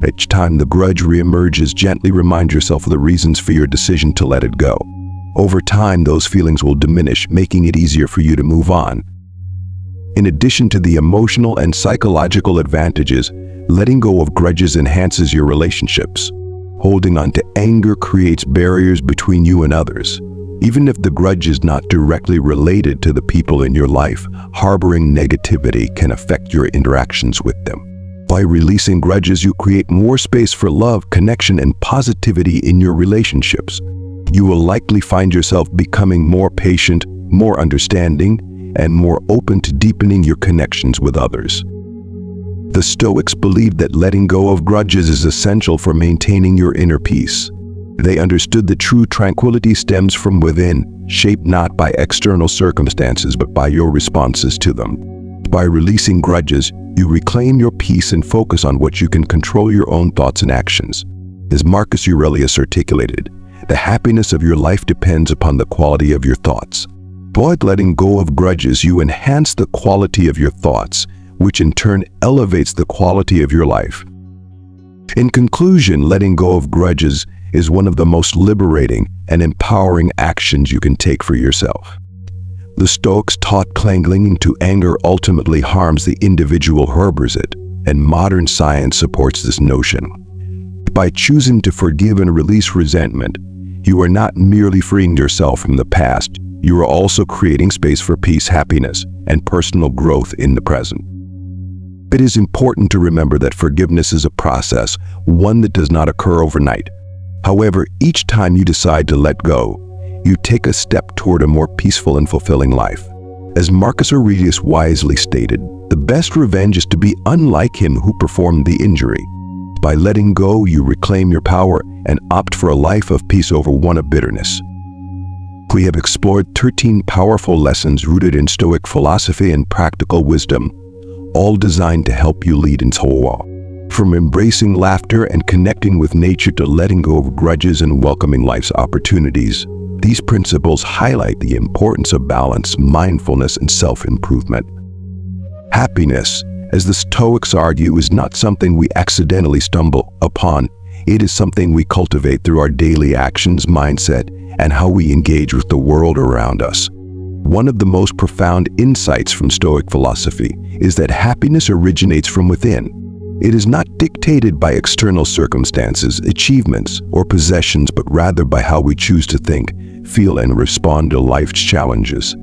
Each time the grudge reemerges, gently remind yourself of the reasons for your decision to let it go. Over time, those feelings will diminish, making it easier for you to move on. In addition to the emotional and psychological advantages, letting go of grudges enhances your relationships. Holding on to anger creates barriers between you and others. Even if the grudge is not directly related to the people in your life, harboring negativity can affect your interactions with them. By releasing grudges, you create more space for love, connection, and positivity in your relationships. You will likely find yourself becoming more patient, more understanding, and more open to deepening your connections with others. The Stoics believed that letting go of grudges is essential for maintaining your inner peace. They understood that true tranquility stems from within, shaped not by external circumstances but by your responses to them. By releasing grudges, you reclaim your peace and focus on what you can control: your own thoughts and actions. As Marcus Aurelius articulated, the happiness of your life depends upon the quality of your thoughts. By letting go of grudges, you enhance the quality of your thoughts, which in turn elevates the quality of your life. In conclusion, letting go of grudges is one of the most liberating and empowering actions you can take for yourself. The Stoics taught clinging to anger ultimately harms the individual who harbors it, and modern science supports this notion. By choosing to forgive and release resentment, you are not merely freeing yourself from the past, you are also creating space for peace, happiness, and personal growth in the present. It is important to remember that forgiveness is a process, one that does not occur overnight. However, each time you decide to let go, you take a step toward a more peaceful and fulfilling life. As Marcus Aurelius wisely stated, the best revenge is to be unlike him who performed the injury. By letting go, you reclaim your power and opt for a life of peace over one of bitterness. We have explored 13 powerful lessons rooted in Stoic philosophy and practical wisdom, all designed to help you lead into whole. From embracing laughter and connecting with nature to letting go of grudges and welcoming life's opportunities, these principles highlight the importance of balance, mindfulness, and self-improvement. Happiness, as the Stoics argue, is not something we accidentally stumble upon. It is something we cultivate through our daily actions, mindset, and how we engage with the world around us. One of the most profound insights from Stoic philosophy is that happiness originates from within. It is not dictated by external circumstances, achievements, or possessions, but rather by how we choose to think, feel, and respond to life's challenges.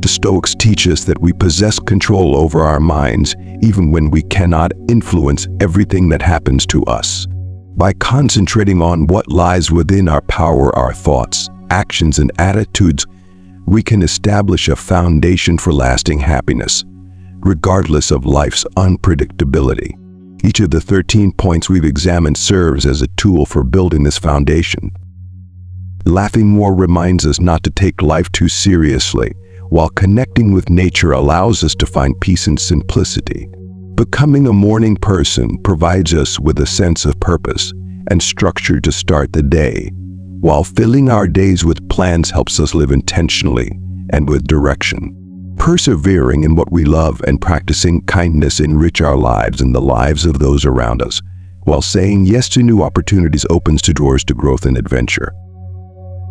The Stoics teach us that we possess control over our minds even when we cannot influence everything that happens to us. By concentrating on what lies within our power, our thoughts, actions, and attitudes, we can establish a foundation for lasting happiness, regardless of life's unpredictability. Each of the 13 points we've examined serves as a tool for building this foundation. Laughing more reminds us not to take life too seriously, while connecting with nature allows us to find peace and simplicity. Becoming a morning person provides us with a sense of purpose and structure to start the day, while filling our days with plans helps us live intentionally and with direction. Persevering in what we love and practicing kindness enrich our lives and the lives of those around us, while saying yes to new opportunities opens doors to growth and adventure.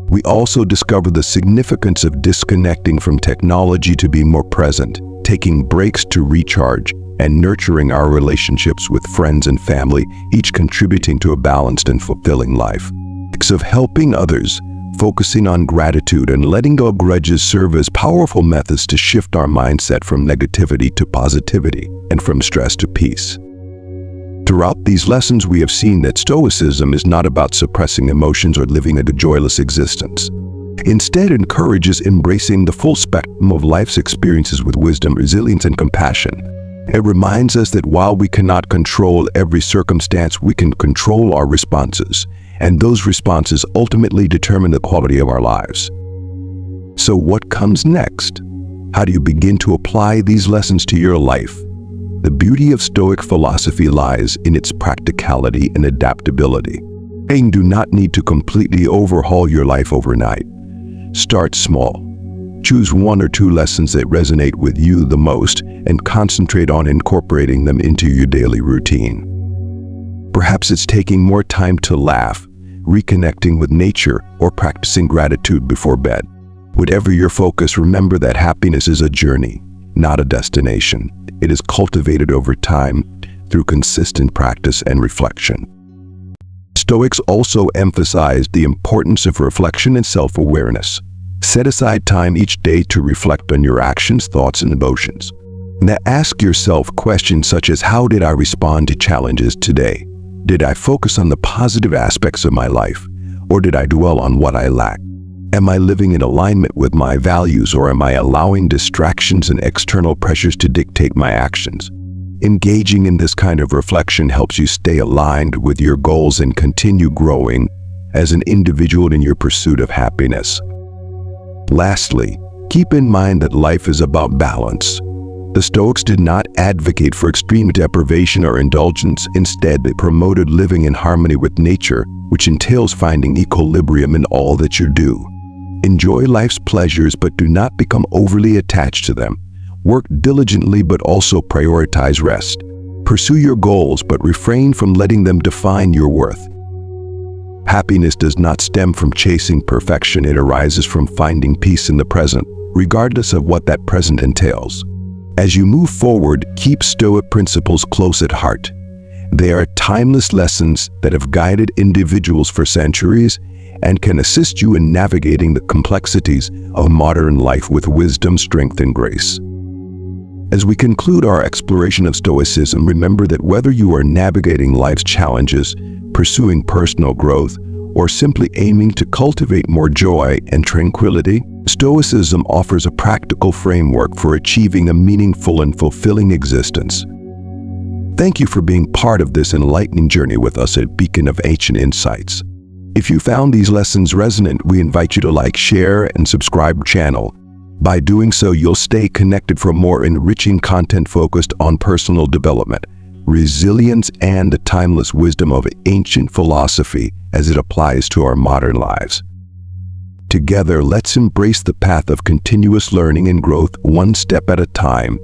We also discover the significance of disconnecting from technology to be more present, taking breaks to recharge, and nurturing our relationships with friends and family, each contributing to a balanced and fulfilling life. Acts of helping others, focusing on gratitude, and letting go of grudges serve as powerful methods to shift our mindset from negativity to positivity and from stress to peace. Throughout these lessons, we have seen that Stoicism is not about suppressing emotions or living a joyless existence. Instead, it encourages embracing the full spectrum of life's experiences with wisdom, resilience, and compassion. It reminds us that while we cannot control every circumstance, we can control our responses, and those responses ultimately determine the quality of our lives. So what comes next? How do you begin to apply these lessons to your life? The beauty of Stoic philosophy lies in its practicality and adaptability. You do not need to completely overhaul your life overnight. Start small. Choose 1 or 2 lessons that resonate with you the most and concentrate on incorporating them into your daily routine. Perhaps it's taking more time to laugh, reconnecting with nature, or practicing gratitude before bed. Whatever your focus, remember that happiness is a journey, not a destination. It is cultivated over time through consistent practice and reflection. Stoics also emphasized the importance of reflection and self-awareness. Set aside time each day to reflect on your actions, thoughts, and emotions. Now ask yourself questions such as, how did I respond to challenges today? Did I focus on the positive aspects of my life, or did I dwell on what I lack? Am I living in alignment with my values, or am I allowing distractions and external pressures to dictate my actions? Engaging in this kind of reflection helps you stay aligned with your goals and continue growing as an individual in your pursuit of happiness. Lastly, keep in mind that life is about balance. The Stoics did not advocate for extreme deprivation or indulgence. Instead, they promoted living in harmony with nature, which entails finding equilibrium in all that you do. Enjoy life's pleasures, but do not become overly attached to them. Work diligently, but also prioritize rest. Pursue your goals, but refrain from letting them define your worth. Happiness does not stem from chasing perfection. It arises from finding peace in the present, regardless of what that present entails. As you move forward, keep Stoic principles close at heart. They are timeless lessons that have guided individuals for centuries and can assist you in navigating the complexities of modern life with wisdom, strength, and grace. As we conclude our exploration of Stoicism, remember that whether you are navigating life's challenges, pursuing personal growth, or simply aiming to cultivate more joy and tranquility, Stoicism offers a practical framework for achieving a meaningful and fulfilling existence. Thank you for being part of this enlightening journey with us at Beacon of Ancient Insights. If you found these lessons resonant, we invite you to like, share, and subscribe to the channel. By doing so, you'll stay connected for more enriching content focused on personal development, resilience, and the timeless wisdom of ancient philosophy as it applies to our modern lives. Together, let's embrace the path of continuous learning and growth, one step at a time,